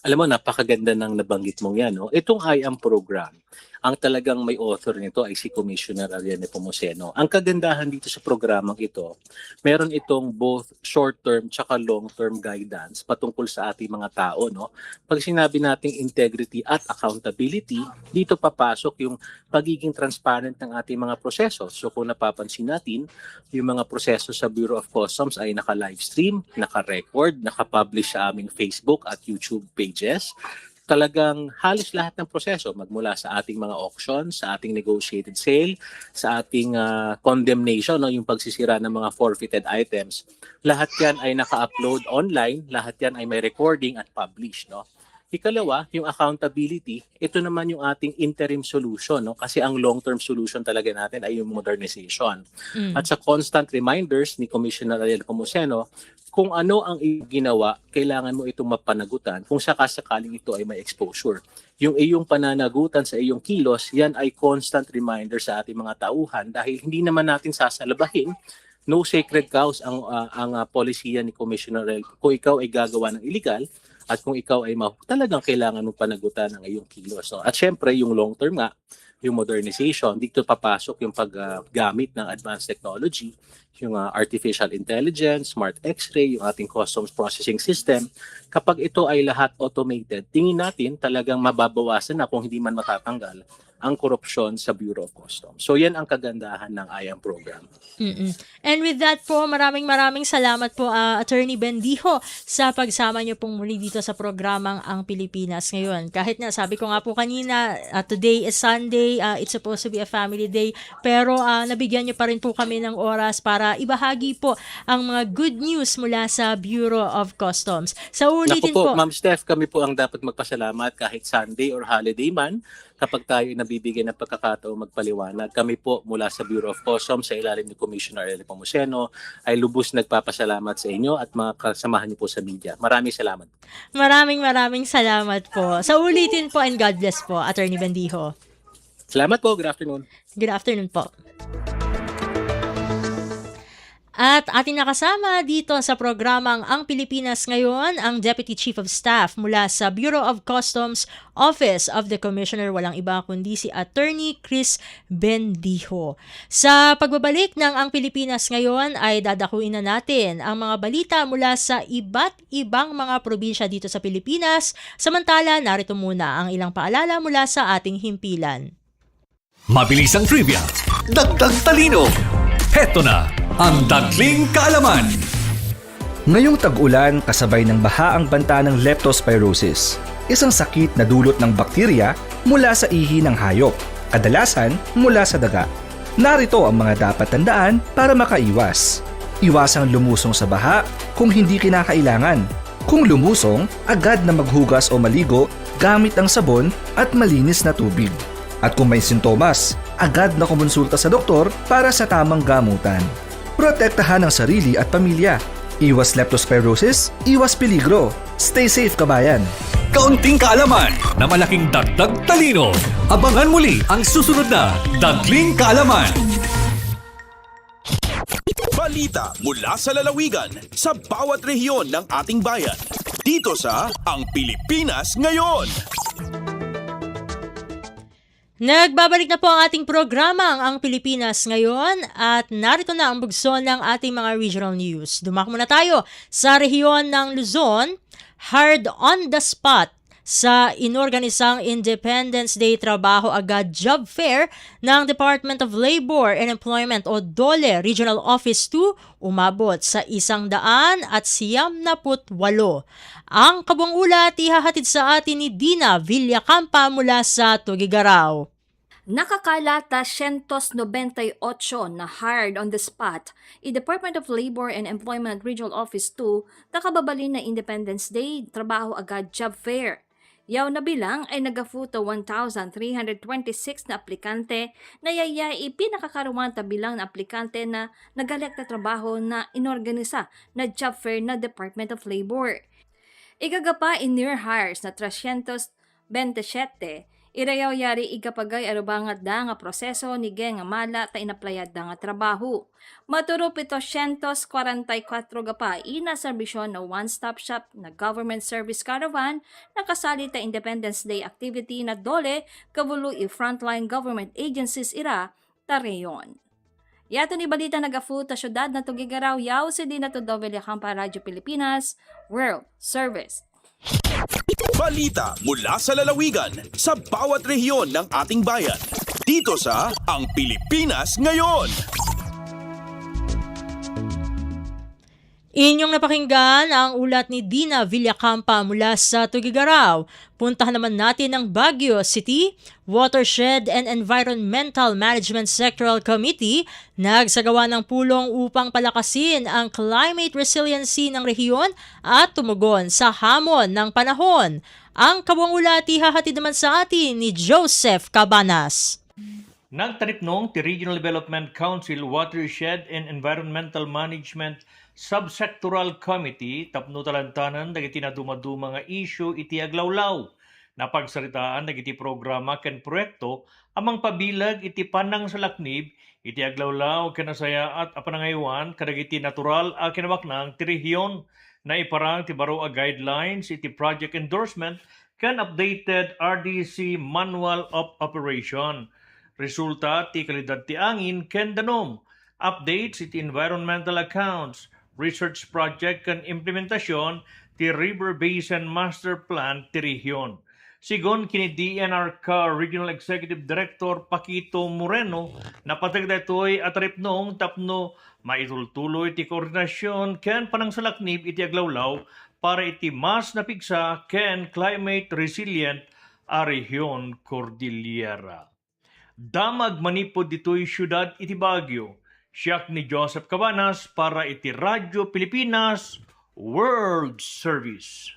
Alam mo, napakaganda ng nabanggit mong yan. Itong IAM program, ang talagang may author nito ay si Commissioner Ariel Nepomuceno. Ang kagandahan dito sa programang ito, meron itong both short-term tsaka long-term guidance patungkol sa ating mga tao. Pag sinabi nating integrity at accountability, dito papasok yung pagiging transparent ng ating mga proseso. So kung napapansin natin, yung mga proseso sa Bureau of Customs ay naka-livestream, naka-record, naka-publish sa aming Facebook at YouTube pages. Talagang halos lahat ng proseso magmula sa ating mga auction, sa ating negotiated sale, sa ating condemnation, yung pagsisira ng mga forfeited items. Lahat yan ay naka-upload online, lahat yan ay may recording at publish. Ikalawa, yung accountability, ito naman yung ating interim solution, kasi ang long-term solution talaga natin ay yung modernization. At sa constant reminders ni Commissioner Ariel Nepomuceno, kung ano ang ginawa, kailangan mo itong mapanagutan kung sakasakaling ito ay may exposure. Yung iyong pananagutan sa iyong kilos, yan ay constant reminder sa ating mga tauhan dahil hindi naman natin sasalabahin. No sacred cows ang polisiya ni Commissioner Ariel kung ikaw ay gagawa ng illegal at kung ikaw ay talagang kailangan mong panagutan ng iyong kilos. At syempre, yung long term nga, yung modernization, dito papasok yung paggamit ng advanced technology, yung artificial intelligence, smart x-ray, yung ating customs processing system. Kapag ito ay lahat automated, tingin natin talagang mababawasan na kung hindi man matatanggal ang korupsyon sa Bureau of Customs. So yan ang kagandahan ng IAM program. And with that po, maraming salamat po Attorney Bendijo sa pagsama niyo pong muli dito sa programang Ang Pilipinas Ngayon. Kahit na sabi ko nga po kanina, today is Sunday, it's supposed to be a family day, pero nabigyan niyo pa rin po kami ng oras para ibahagi po ang mga good news mula sa Bureau of Customs. Sa ulitin Naku po, po, Ma'am Steph, kami po ang dapat magpasalamat kahit Sunday or holiday man. kapag tayo nabibigyan ng pagkakataong magpaliwanag. Kami po mula sa Bureau of Customs sa ilalim ni Commissioner Eli Pomuceno ay lubos nagpapasalamat sa inyo at mga kasamahan niyo po sa media. Maraming salamat. Maraming salamat po. Sa ulitin po, and God bless po, Attorney Bendijo. Salamat po. Good afternoon. Good afternoon po. At ating nakasama dito sa programang Ang Pilipinas Ngayon, ang Deputy Chief of Staff mula sa Bureau of Customs Office of the Commissioner, walang iba kundi si Attorney Chris Bendijo. Sa pagbabalik ng Ang Pilipinas Ngayon ay dadakuin na natin ang mga balita mula sa iba't ibang mga probinsya dito sa Pilipinas. Samantala, narito muna ang ilang paalala mula sa ating himpilan. Mabilisang trivia, dagdag talino. Heto na ang Dagling Kaalaman. Ngayong tag-ulan, kasabay ng baha ang banta ng leptospirosis, isang sakit na dulot ng bakterya mula sa ihi ng hayop, kadalasan mula sa daga. Narito ang mga dapat tandaan para makaiwas. Iwasang lumusong sa baha kung hindi kinakailangan. Kung lumusong, agad na maghugas o maligo gamit ang sabon at malinis na tubig. At kung may sintomas, agad na kumonsulta sa doktor para sa tamang gamutan. Protektahan ang sarili at pamilya. Iwas leptospirosis, iwas peligro. Stay safe, kabayan! Kaunting kaalaman na malaking dagdag talino. Abangan muli ang susunod na Dagling Kaalaman. Balita mula sa lalawigan sa bawat rehiyon ng ating bayan. Dito sa Ang Pilipinas Ngayon. Nagbabalik na po ang ating programang Ang Pilipinas Ngayon at narito na ang bugso ng ating mga regional news. Dumako muna tayo sa rehiyon ng Luzon, hard on the spot sa inorganisang Independence Day Trabaho Agad Job Fair ng Department of Labor and Employment o DOLE Regional Office 2 umabot sa 198. Ang kabuang ulat ihahatid sa atin ni Dina Villacampa mula sa Tuguegarao. Nakakalata 198 na hired on the spot i Department of Labor and Employment Regional Office 2 nakababalin na Independence Day Trabaho Agad Job Fair. Yaw na bilang ay nagafuto 1,326 na aplikante na yayai pinakakaruwanta bilang na aplikante na nagalek na trabaho na inorganisa na job fair na Department of Labor. Igagapa in near hires na 327, irayaw yari igapagay arubangat da nga proseso ni Geng Amala ta inaplayad da nga trabaho. Maturo 744 gapa ina serbisyon na one-stop shop na government service caravan na kasali ta Independence Day activity na DOLE kabulo i frontline government agencies ira ta reyon. Yato ni balita nagafu ta syudad na Tuguegarao yaw si Dina Villacampa, Radyo Pilipinas, World Service. Balita mula sa lalawigan sa bawat rehiyon ng ating bayan. Dito sa Ang Pilipinas Ngayon. Inyong napakinggan ang ulat ni Dina Villacampa mula sa Tuguegarao. Puntahan naman natin ang Baguio City Watershed and Environmental Management Sectoral Committee nagsagawa ng pulong upang palakasin ang climate resiliency ng rehiyon at tumugon sa hamon ng panahon. Ang kabuang ulat ihahatid naman sa atin ni Joseph Cabanas. Nagtaripnong ti Regional Development Council Watershed and Environmental Management Subsectoral Committee tapno talantanan dagiti na dumaduma nga issue iti aglawlaw. Napagsaritaan dagiti programa ken proyekto amang pabilag iti panang sa laknib iti aglawlaw ken nasaya at apanangaywan kadagiti natural a kinawaknang ti rehiyon na iparang ti baro a guidelines iti project endorsement ken updated RDC Manual of Operation. Resulta ti kalidad ti angin ken danom. Updates iti environmental accounts, research project ken implementasyon ti River Basin Master Plan ti rehiyon. Sigon kini DNRCA Regional Executive Director Paquito Moreno, napatag daytoy at ripnong tapno maitultuloy ti koordinasyon ken panangsalaknib iti aglawlaw para iti mas napigsa ken climate resilient a rehiyon Cordillera. Damag manipod ditoy syudad iti Baguio. Siyak ni Joseph Cabanas para iti Radyo Pilipinas World Service.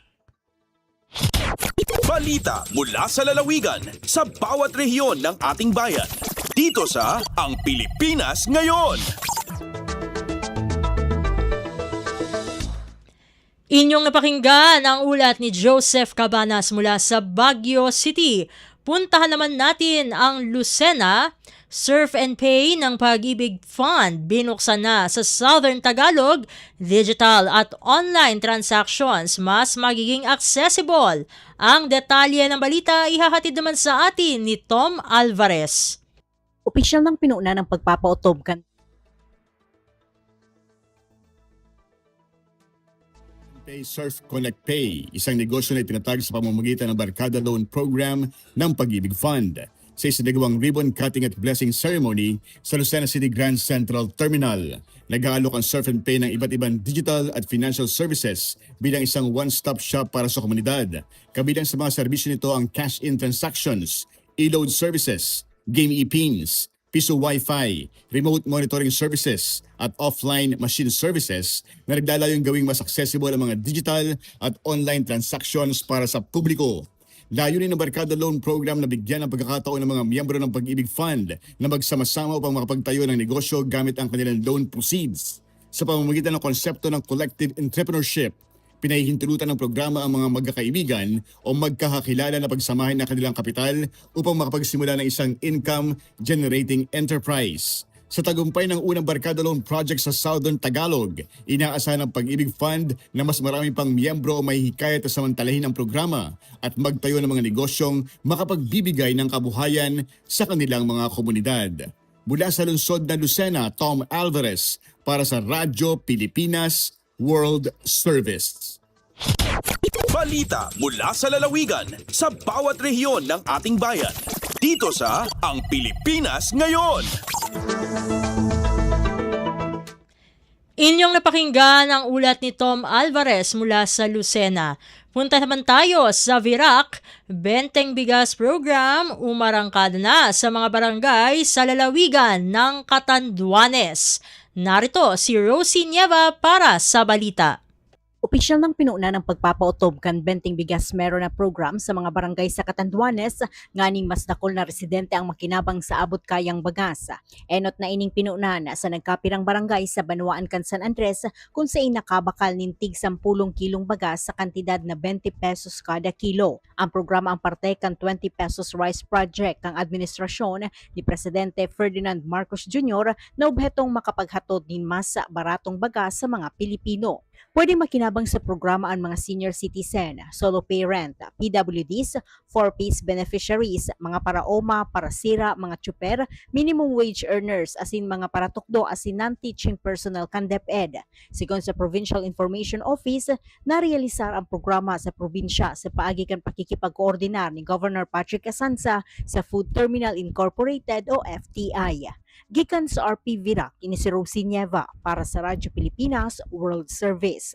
Balita mula sa lalawigan sa bawat rehiyon ng ating bayan. Dito sa Ang Pilipinas Ngayon. Inyong napakinggan ang ulat ni Joseph Cabanas mula sa Baguio City. Puntahan naman natin ang Lucena. Surf and Pay ng Pag-ibig Fund binuksan na sa Southern Tagalog. Digital at online transactions mas magiging accessible. Ang detalye ng balita ihahatid naman sa atin ni Tom Alvarez. Opisyal ng pinuna ng pagpapautobkan Pay Surf Connect Pay, isang negosyo na itinatag sa pamamagitan ng Barkada Loan Program ng Pag-ibig Fund. Sa isinagawang ribbon cutting at blessing ceremony sa Lucena City Grand Central Terminal, nag-aalok ang Surf and Pay ng iba't ibang digital at financial services bilang isang one-stop shop para sa komunidad. Kabilang sa mga serbisyo nito ang cash-in transactions, e-load services, game e-pins, piso Wi-Fi, remote monitoring services at offline machine services na naglalayong gawing mas accessible ang mga digital at online transactions para sa publiko. Layunin ng Barkada Loan Program na bigyan ng pagkakataon ng mga miyembro ng Pag-ibig Fund na magsama-sama upang makapagtayo ng negosyo gamit ang kanilang loan proceeds. Sa pamamagitan ng konsepto ng collective entrepreneurship, pinahihintulutan ng programa ang mga magkakaibigan o magkakakilala na pagsamahin ng kanilang kapital upang makapagsimula ng isang income-generating enterprise. Sa tagumpay ng unang Barkada Loan Project sa Southern Tagalog, inaasahan ng Pag-ibig Fund na mas marami pang miyembro o may hikayat na samantalahin ang programa at magtayo ng mga negosyong makapagbibigay ng kabuhayan sa kanilang mga komunidad. Mula sa lungsod na Lucena, Tom Alvarez para sa Radyo Pilipinas World Service. Balita mula sa lalawigan sa bawat rehiyon ng ating bayan. Dito sa Ang Pilipinas Ngayon. Inyong napakinggan ang ulat ni Tom Alvarez mula sa Lucena. Punta naman tayo sa Virac. Benteng Bigas Program umarangkada na sa mga barangay sa lalawigan ng Catanduanes. Narito si Rosie Nieva para sa balita. Opisyal ng pinuna ng pagpapautobkan Benteng Bigas meron na program sa mga barangay sa Catanduanes nganing mas dakol na residente ang makinabang sa abot kayang bagas. Enot na ining pinuna na sa nagkapirang barangay sa Banuaan kan San Andres kung saan nakabakal nintig 10 kilong bagas sa kantidad na 20 pesos kada kilo. Ang programa ang parte kan 20 pesos rice project ang administrasyon ni Presidente Ferdinand Marcos Jr. na obhetong makapaghatod din mas baratong bagas sa mga Pilipino. Pwede makinabang sa programa ang mga senior citizen, solo parent, PWDs, 4-piece beneficiaries, mga paraoma, parasira, mga tsuper, minimum wage earners, asin mga paratukdo, asin non-teaching personnel kan DepEd. Sigon sa Provincial Information Office, narealisar ang programa sa probinsya sa paagi kan pakikipag-koordinar ni Governor Patrick Asanza sa Food Terminal Incorporated o FTI. Gikan sa RP Virac, ini si Rosie Nieva para sa Radyo Pilipinas World Service.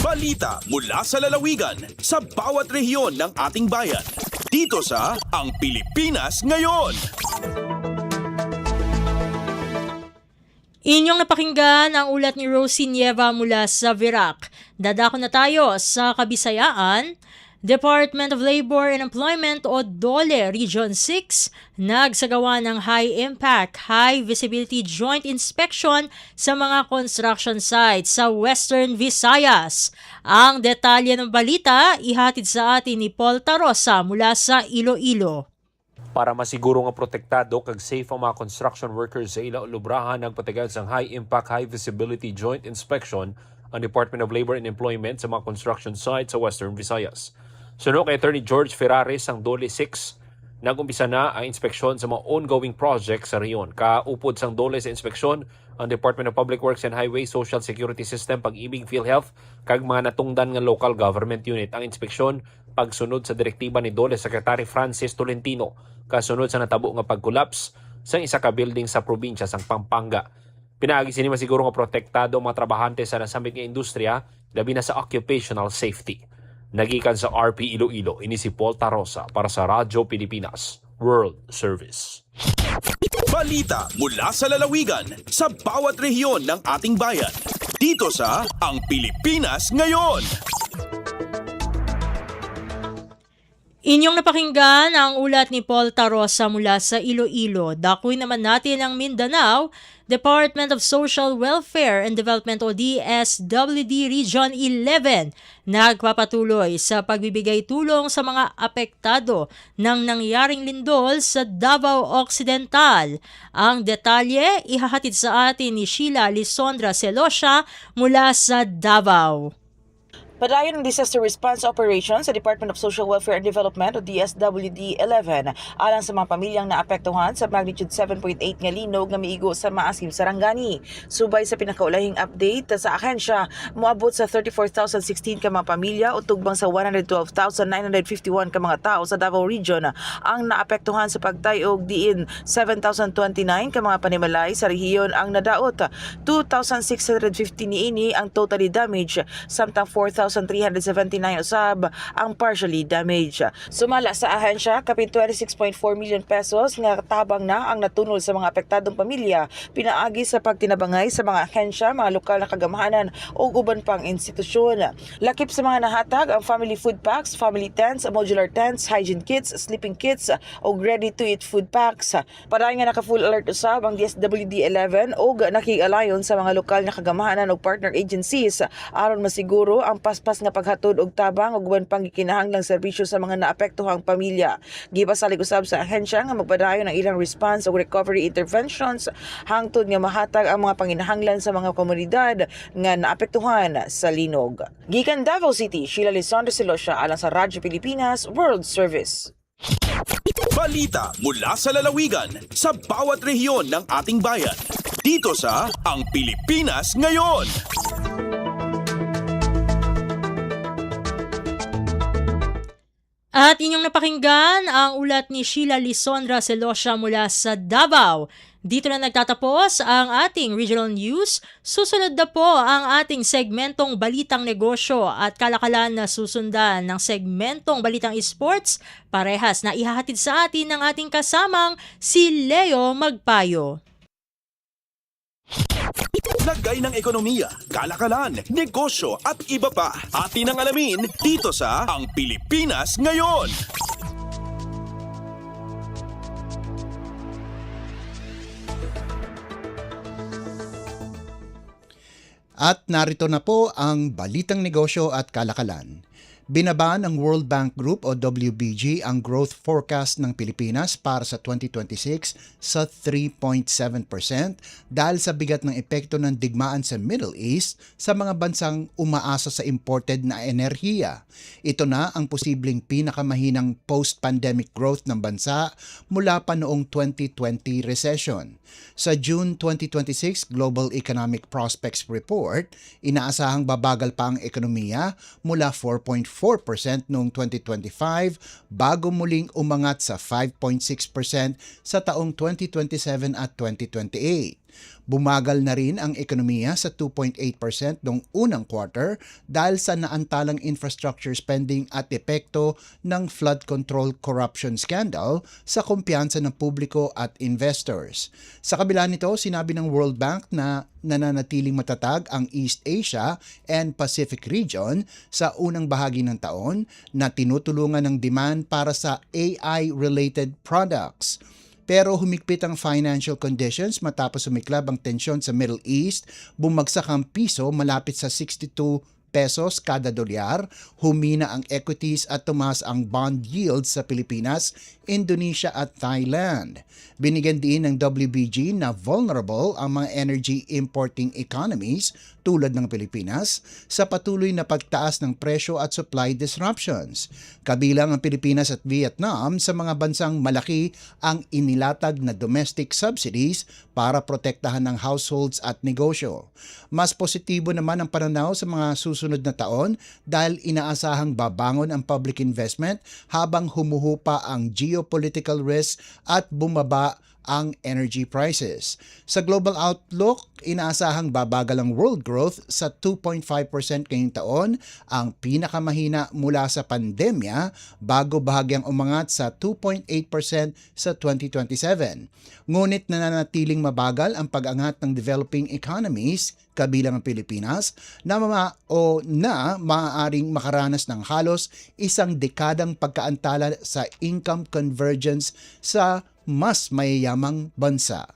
Balita mula sa lalawigan sa bawat rehiyon ng ating bayan. Dito sa Ang Pilipinas Ngayon. Inyong napakinggan ang ulat ni Rosie Nieva mula sa Virac. Dadako na tayo sa Kabisayaan. Department of Labor and Employment o DOLE Region 6 nagsagawa ng high-impact, high-visibility joint inspection sa mga construction sites sa Western Visayas. Ang detalye ng balita ihatid sa atin ni Paul Tarosa mula sa Iloilo. Para masiguro nga protektado kag safe ang mga construction workers sa ila lubrahan nagpatagal sang high-impact, high-visibility joint inspection ang Department of Labor and Employment sa mga construction sites sa Western Visayas. Suno kay Attorney George Ferrares ang DOLE 6, nag-umpisa na ang inspeksyon sa mga ongoing projects sa riyon. Kaupod sang DOLE sa inspeksyon ang Department of Public Works and Highway, Social Security System, Pag-ibig, PhilHealth, kag mga natungdan nga local government unit. Ang inspeksyon pagsunod sa direktiba ni DOLE Secretary Francis Tolentino, kasunod sa natabo nga pag-collapse sa isa ka building sa probinsya sang Pampanga. Pinaagi sini masiguro nga protektado ang mga trabahante sa nasambit nga industriya, labi na sa occupational safety. Nagikan sa RP Iloilo, ini si Paul Tarosa para sa Radyo Pilipinas World Service. Balita mula sa lalawigan sa bawat rehiyon ng ating bayan. Dito sa Ang Pilipinas Ngayon. Inyong napakinggan ang ulat ni Paul Tarosa mula sa Iloilo. Dakuin naman natin ang Mindanao. Department of Social Welfare and Development o DSWD Region 11 nagpapatuloy sa pagbibigay tulong sa mga apektado ng nangyaring lindol sa Davao Occidental. Ang detalye ihahatid sa atin ni Sheila Lisondra Celosia mula sa Davao. Padayon ng Disaster Response Operations sa Department of Social Welfare and Development o DSWD-11 alang sa mga pamilyang naapektuhan sa magnitude 7.8 nga linog nga miigo sa Maasim, Sarangani. Subay sa pinakaulahing update sa ahensya, moabot sa 34,016 ka mga pamilya o tugbang sa 112,951 ka mga tao sa Davao Region ang naapektuhan sa pagtayog, diin 7,029 ka mga panimalay sa rehiyon ang nadaot. 2,650 niini ang totally damaged, samtang 4,379 usab ang partially damaged. Sumala sa ahensya, kapin 26.4 million pesos nga tabang na ang natunol sa mga apektadong pamilya, pinaagi sa pagtinabangay sa mga ahensya, mga lokal na kagamahanan o uban pang institusyon. Lakip sa mga nahatag ang family food packs, family tents, modular tents, hygiene kits, sleeping kits o ready-to-eat food packs. Padayon nga naka-full alert usab ang DSWD-11 o nakig-alayon sa mga lokal na kagamahanan o partner agencies aron masiguro ang paspas nga paghatod og tabang ug uban pang gikinahanglang serbisyo sa mga naapektuhang pamilya. Gipasalig usab sa ahensya nga magpadayon ang ilang response ug recovery interventions hangtod nga mahatag ang mga panginahanglan sa mga komunidad nga naapektuhan sa linog. Gikan Davao City, Sheila Lisondra Celosia alang sa Radyo Pilipinas World Service. Balita mula sa lalawigan sa bawat rehiyon ng ating bayan. Dito sa Ang Pilipinas Ngayon. At inyong napakinggan ang ulat ni Sheila Lisondra Celosia mula sa Davao. Dito na nagtatapos ang ating regional news. Susunod na po ang ating segmentong Balitang Negosyo at kalakalan na susundan ng segmentong Balitang Esports. Parehas na ihahatid sa atin ng ating kasamang si Leo Magpayo. Lagay ng ekonomiya, kalakalan, negosyo at iba pa. Atin ang alamin dito sa Ang Pilipinas Ngayon. At narito na po ang Balitang Negosyo at Kalakalan. Binaba ng World Bank Group o WBG ang growth forecast ng Pilipinas para sa 2026 sa 3.7% dahil sa bigat ng epekto ng digmaan sa Middle East sa mga bansang umaasa sa imported na enerhiya. Ito na ang posibleng pinakamahinang post-pandemic growth ng bansa mula pa noong 2020 recession. Sa June 2026 Global Economic Prospects Report, inaasahang babagal pa ang ekonomiya mula 4.4% noong 2025 bago muling umangat sa 5.6% sa taong 2027 at 2028. Bumagal na rin ang ekonomiya sa 2.8% noong unang quarter dahil sa naantalang infrastructure spending at epekto ng flood control corruption scandal sa kumpiyansa ng publiko at investors. Sa kabila nito, sinabi ng World Bank na nananatiling matatag ang East Asia and Pacific region sa unang bahagi ng taon na tinutulungan ng demand para sa AI-related products. Pero humigpit ang financial conditions matapos sumiklab ang tensyon sa Middle East, bumagsak ang piso malapit sa 62 pesos kada dolyar, humina ang equities at tumaas ang bond yields sa Pilipinas, Indonesia at Thailand. Binigyan din ng WBG na vulnerable ang mga energy importing economies tulad ng Pilipinas sa patuloy na pagtaas ng presyo at supply disruptions. Kabilang ang Pilipinas at Vietnam sa mga bansang malaki ang inilatag na domestic subsidies para protektahan ng households at negosyo. Mas positibo naman ang pananaw sa mga susunod na taon dahil inaasahang babangon ang public investment habang humuhupa ang geopolitical risk at bumaba ang energy prices. Sa global outlook, inaasahang babagal ang world growth sa 2.5% ngayong taon, ang pinakamahina mula sa pandemya bago bahagyang umangat sa 2.8% sa 2027. Ngunit nananatiling mabagal ang pag-angat ng developing economies kabilang ang Pilipinas, na maaaring makaranas ng halos isang dekadang pagkaantala sa income convergence sa mas mayayamang bansa.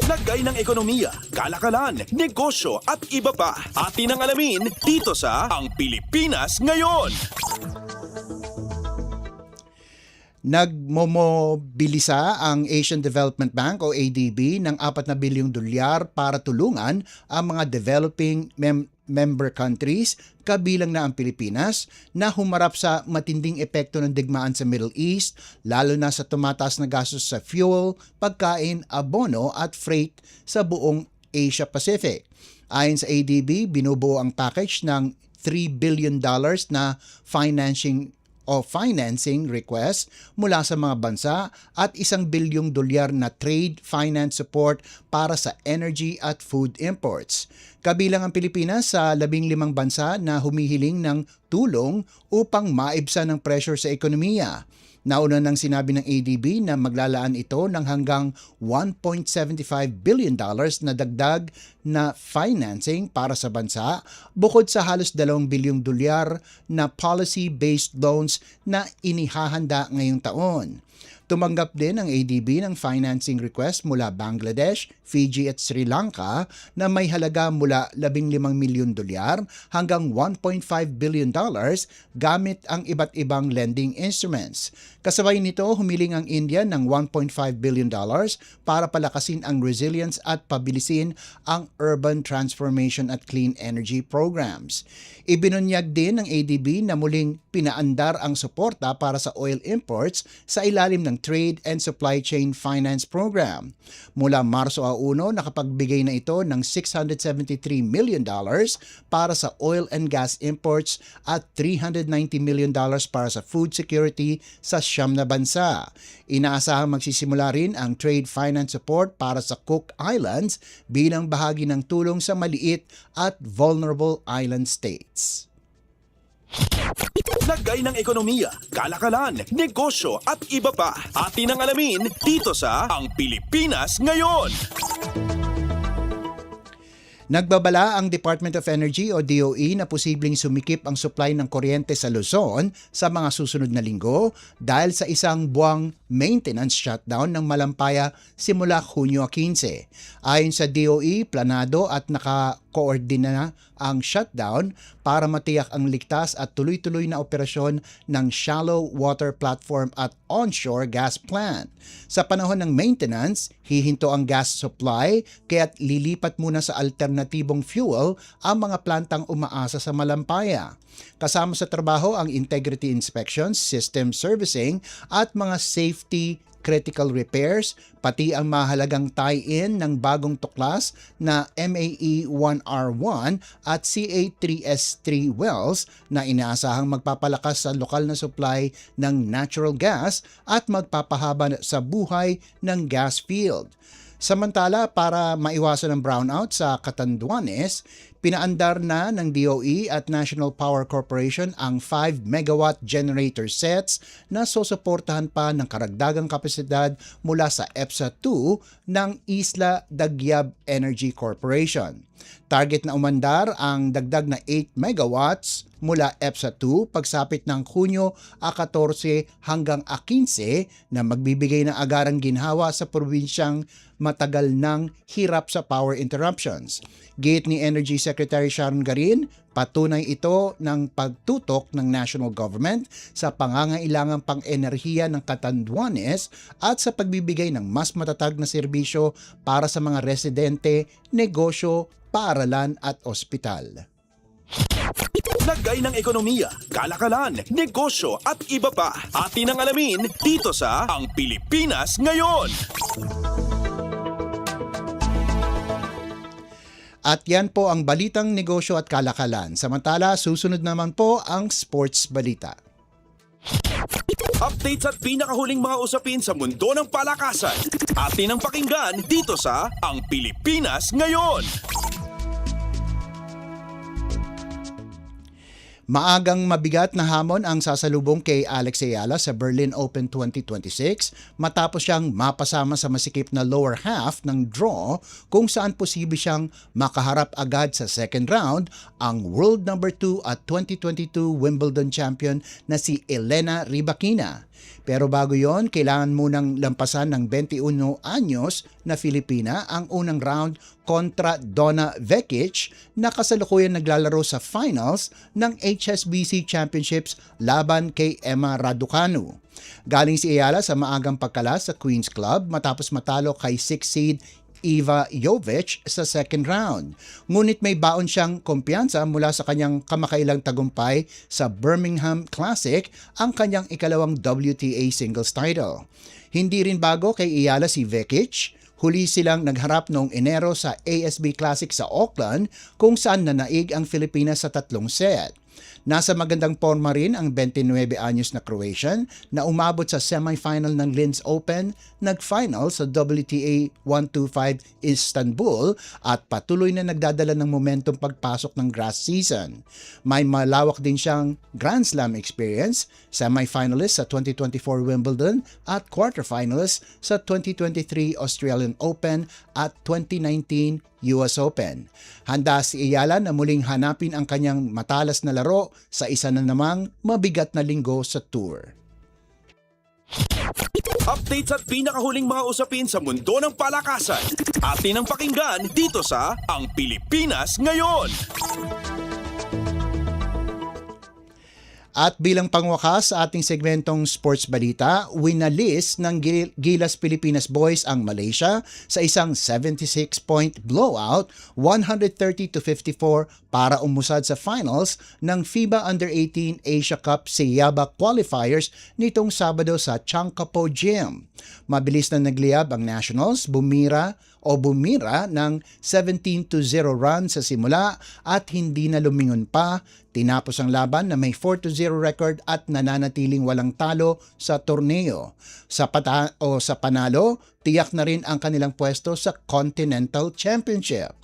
Lagay ng ekonomiya, kalakalan, negosyo at iba pa. Atin ang alamin dito sa Ang Pilipinas Ngayon. Nagmomobilisa ang Asian Development Bank o ADB ng 4 na bilyong dolyar para tulungan ang mga developing member countries, kabilang na ang Pilipinas, na humarap sa matinding epekto ng digmaan sa Middle East, lalo na sa tumataas na gastos sa fuel, pagkain, abono at freight sa buong Asia Pacific. Ayon sa ADB, binubuo ang package ng $3 billion na financing request mula sa mga bansa at $1 bilyong dolyar na trade finance support para sa energy at food imports. Kabilang ang Pilipinas sa 15 bansa na humihiling ng tulong upang maibsan ang pressure sa ekonomiya. Nauna nang sinabi ng ADB na maglalaan ito ng hanggang $1.75 billion na dagdag na financing para sa bansa, bukod sa halos $2 bilyong dolyar na policy-based loans na inihahanda ngayong taon. Tumanggap din ang ADB ng financing request mula Bangladesh, Fiji at Sri Lanka na may halaga mula $15 milyon hanggang $1.5 billion gamit ang iba't ibang lending instruments. Kasabay nito, humiling ang India ng $1.5 billion para palakasin ang resilience at pabilisin ang urban transformation at clean energy programs. Ibinunyag din ng ADB na muling pinaandar ang suporta para sa oil imports sa ilalim ng Trade and Supply Chain Finance Program. Mula Marso 1, nakapagbigay na ito ng $673 million para sa oil and gas imports at $390 million para sa food security sa 9 na bansa. Inaasahang magsisimula rin ang trade finance support para sa Cook Islands bilang bahagi ng tulong sa maliit at vulnerable island states. Lagay ng ekonomiya, kalakalan, negosyo at iba pa. Atin ang alamin dito sa Ang Pilipinas Ngayon. Nagbabala ang Department of Energy o DOE na posibleng sumikip ang supply ng kuryente sa Luzon sa mga susunod na linggo dahil sa isang buwang maintenance shutdown ng Malampaya simula Hunyo 15. Ayon sa DOE, planado at nakakoordina ang shutdown para matiyak ang ligtas at tuloy-tuloy na operasyon ng shallow water platform at onshore gas plant. Sa panahon ng maintenance, hihinto ang gas supply kaya't lilipat muna sa alternatibong fuel ang mga plantang umaasa sa Malampaya. Kasama sa trabaho ang integrity inspections, system servicing at mga safety critical repairs, pati ang mahalagang tie-in ng bagong tuklas na MAE-1R1 at CA-3S3 wells na inaasahang magpapalakas sa lokal na supply ng natural gas at magpapahaba sa buhay ng gas field. Samantala, para maiwasan ang brownout sa Catanduanes, pinaandar na ng DOE at National Power Corporation ang 5 megawatt generator sets na susuportahan pa ng karagdagang kapasidad mula sa EPSA 2 ng Isla Dagyab Energy Corporation. Target na umandar ang dagdag na 8 megawatts mula EPSA 2 pagsapit ng Hunyo 14 hanggang 15 na magbibigay ng agarang ginhawa sa probinsyang matagal nang hirap sa power interruptions. Gate ni Energy Secretary Sharon Garin, patunay ito ng pagtutok ng national government sa pangangailangang pang-enerhiya ng Catanduanes at sa pagbibigay ng mas matatag na serbisyo para sa mga residente, negosyo, paaralan at ospital. Lagay ng ekonomiya, kalakalan, negosyo at iba pa. Atin ang alamin dito sa Ang Pilipinas Ngayon. At yan po ang balitang negosyo at kalakalan. Samantala, susunod naman po ang sports balita. Updates at pinakahuling mga usapin sa mundo ng palakasan. Atin ang pakinggan dito sa Ang Pilipinas Ngayon. Maagang mabigat na hamon ang sasalubong kay Alex Ayala sa Berlin Open 2026 matapos siyang mapasama sa masikip na lower half ng draw kung saan posible siyang makaharap agad sa second round ang world number 2 at 2022 Wimbledon champion na si Elena Rybakina. Pero bago yon, kailangan munang lampasan ng 21 anyos na Filipina ang unang round kontra Donna Vekic na kasalukuyan naglalaro sa finals ng HSBC Championships laban kay Emma Raducanu. Galing si Ayala sa maagang pagkalas sa Queen's Club matapos matalo kay 6 seed Iva Jovic sa second round. Ngunit may baon siyang kumpiyansa mula sa kanyang kamakailang tagumpay sa Birmingham Classic, ang kanyang ikalawang WTA singles title. Hindi rin bago kay Ayala si Vekic. Huli silang nagharap noong Enero sa ASB Classic sa Auckland kung saan nanaig ang Pilipinas sa 3 set. Nasa magandang forma rin ang 29 anyos na Croatian na umabot sa semifinal ng Linz Open, nag-final sa WTA 125 Istanbul at patuloy na nagdadala ng momentum pagpasok ng grass season. May malawak din siyang Grand Slam experience, semifinalist sa 2024 Wimbledon at quarterfinalist sa 2023 Australian Open at 2019 US Open. Handa si Ayala na muling hanapin ang kanyang matalas na laro sa isa na namang mabigat na linggo sa tour. Updates at pinakahuling mga usapin sa mundo ng palakasan. Atin ang pakinggan dito sa Ang Pilipinas Ngayon. At bilang pangwakas sa ating segmentong sports balita, winalis ng Gilas Pilipinas Boys ang Malaysia sa isang 76-point blowout, 130-54 para umusad sa finals ng FIBA Under-18 Asia Cup Siyaba qualifiers nitong Sabado sa Changkapo Gym. Mabilis na nagliyab ang Nationals, bumira ng 17-0 run sa simula at hindi na lumingon pa. Tinapos ang laban na may 4-0 record at nananatiling walang talo sa torneo. Sa panalo, tiyak na rin ang kanilang pwesto sa Continental Championship.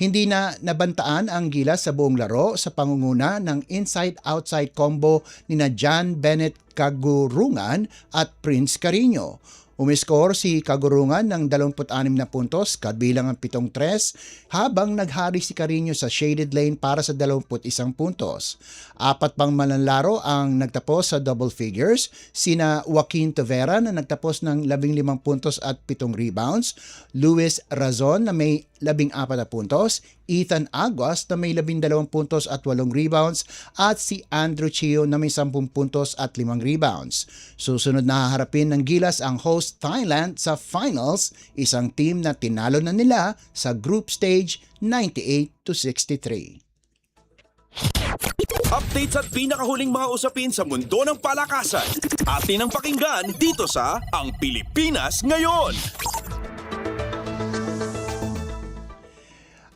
Hindi na nabantaan ang Gilas sa buong laro sa pangunguna ng inside-outside combo nina John Bennett Kagurungan at Prince Carino. Umiskor si Kagurungan ng 26 na puntos kabilang ang 7-3 habang naghari si Carino sa shaded lane para sa 21 puntos. 4 pang manlalaro ang nagtapos sa double figures, sina Joaquin Tovera na nagtapos ng 15 puntos at 7 rebounds, Luis Razon na may 14 na puntos, Ethan Aguas na may 12 puntos at 8 rebounds at si Andrew Chio na may 10 puntos at 5 rebounds. Susunod na haharapin ng Gilas ang host Thailand sa finals, isang team na tinalo na nila sa group stage 98-63. Updates at pinakahuling mga usapin sa mundo ng palakasan. Atin ang pakinggan dito sa Ang Pilipinas Ngayon.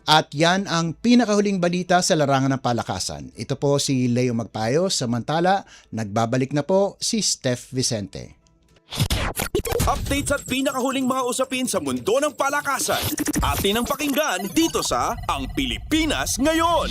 At yan ang pinakahuling balita sa larangan ng palakasan. Ito po si Leo Magpayo, samantala nagbabalik na po si Steph Vicente. Updates at pinakahuling mga usapin sa mundo ng palakasan. Atin ang pakinggan dito sa Ang Pilipinas Ngayon.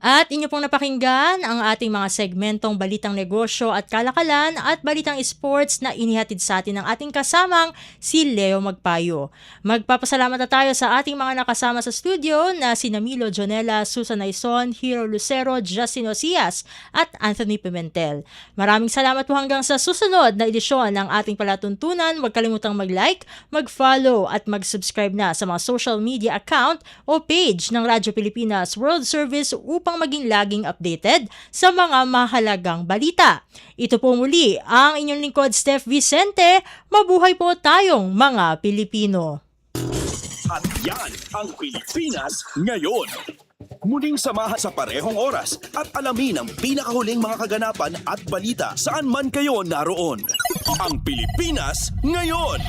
At inyo pong napakinggan ang ating mga segmentong Balitang Negosyo at Kalakalan at Balitang Sports na inihatid sa atin ng ating kasamang si Leo Magpayo. Magpapasalamat na tayo sa ating mga nakasama sa studio na si Milo Jonella, Susan Aison, Hero Lucero, Justin Ocias at Anthony Pimentel. Maraming salamat po hanggang sa susunod na edisyon ng ating palatuntunan. Huwag kalimutang mag-like, mag-follow at mag-subscribe na sa mga social media account o page ng Radyo Pilipinas World Service upang maging laging updated sa mga mahalagang balita. Ito po muli ang inyong lingkod, Steph Vicente. Mabuhay po tayong mga Pilipino. At yan ang Pilipinas Ngayon. Muling samahan sa parehong oras at alamin ang pinakahuling mga kaganapan at balita saan man kayo naroon. Ang Pilipinas Ngayon.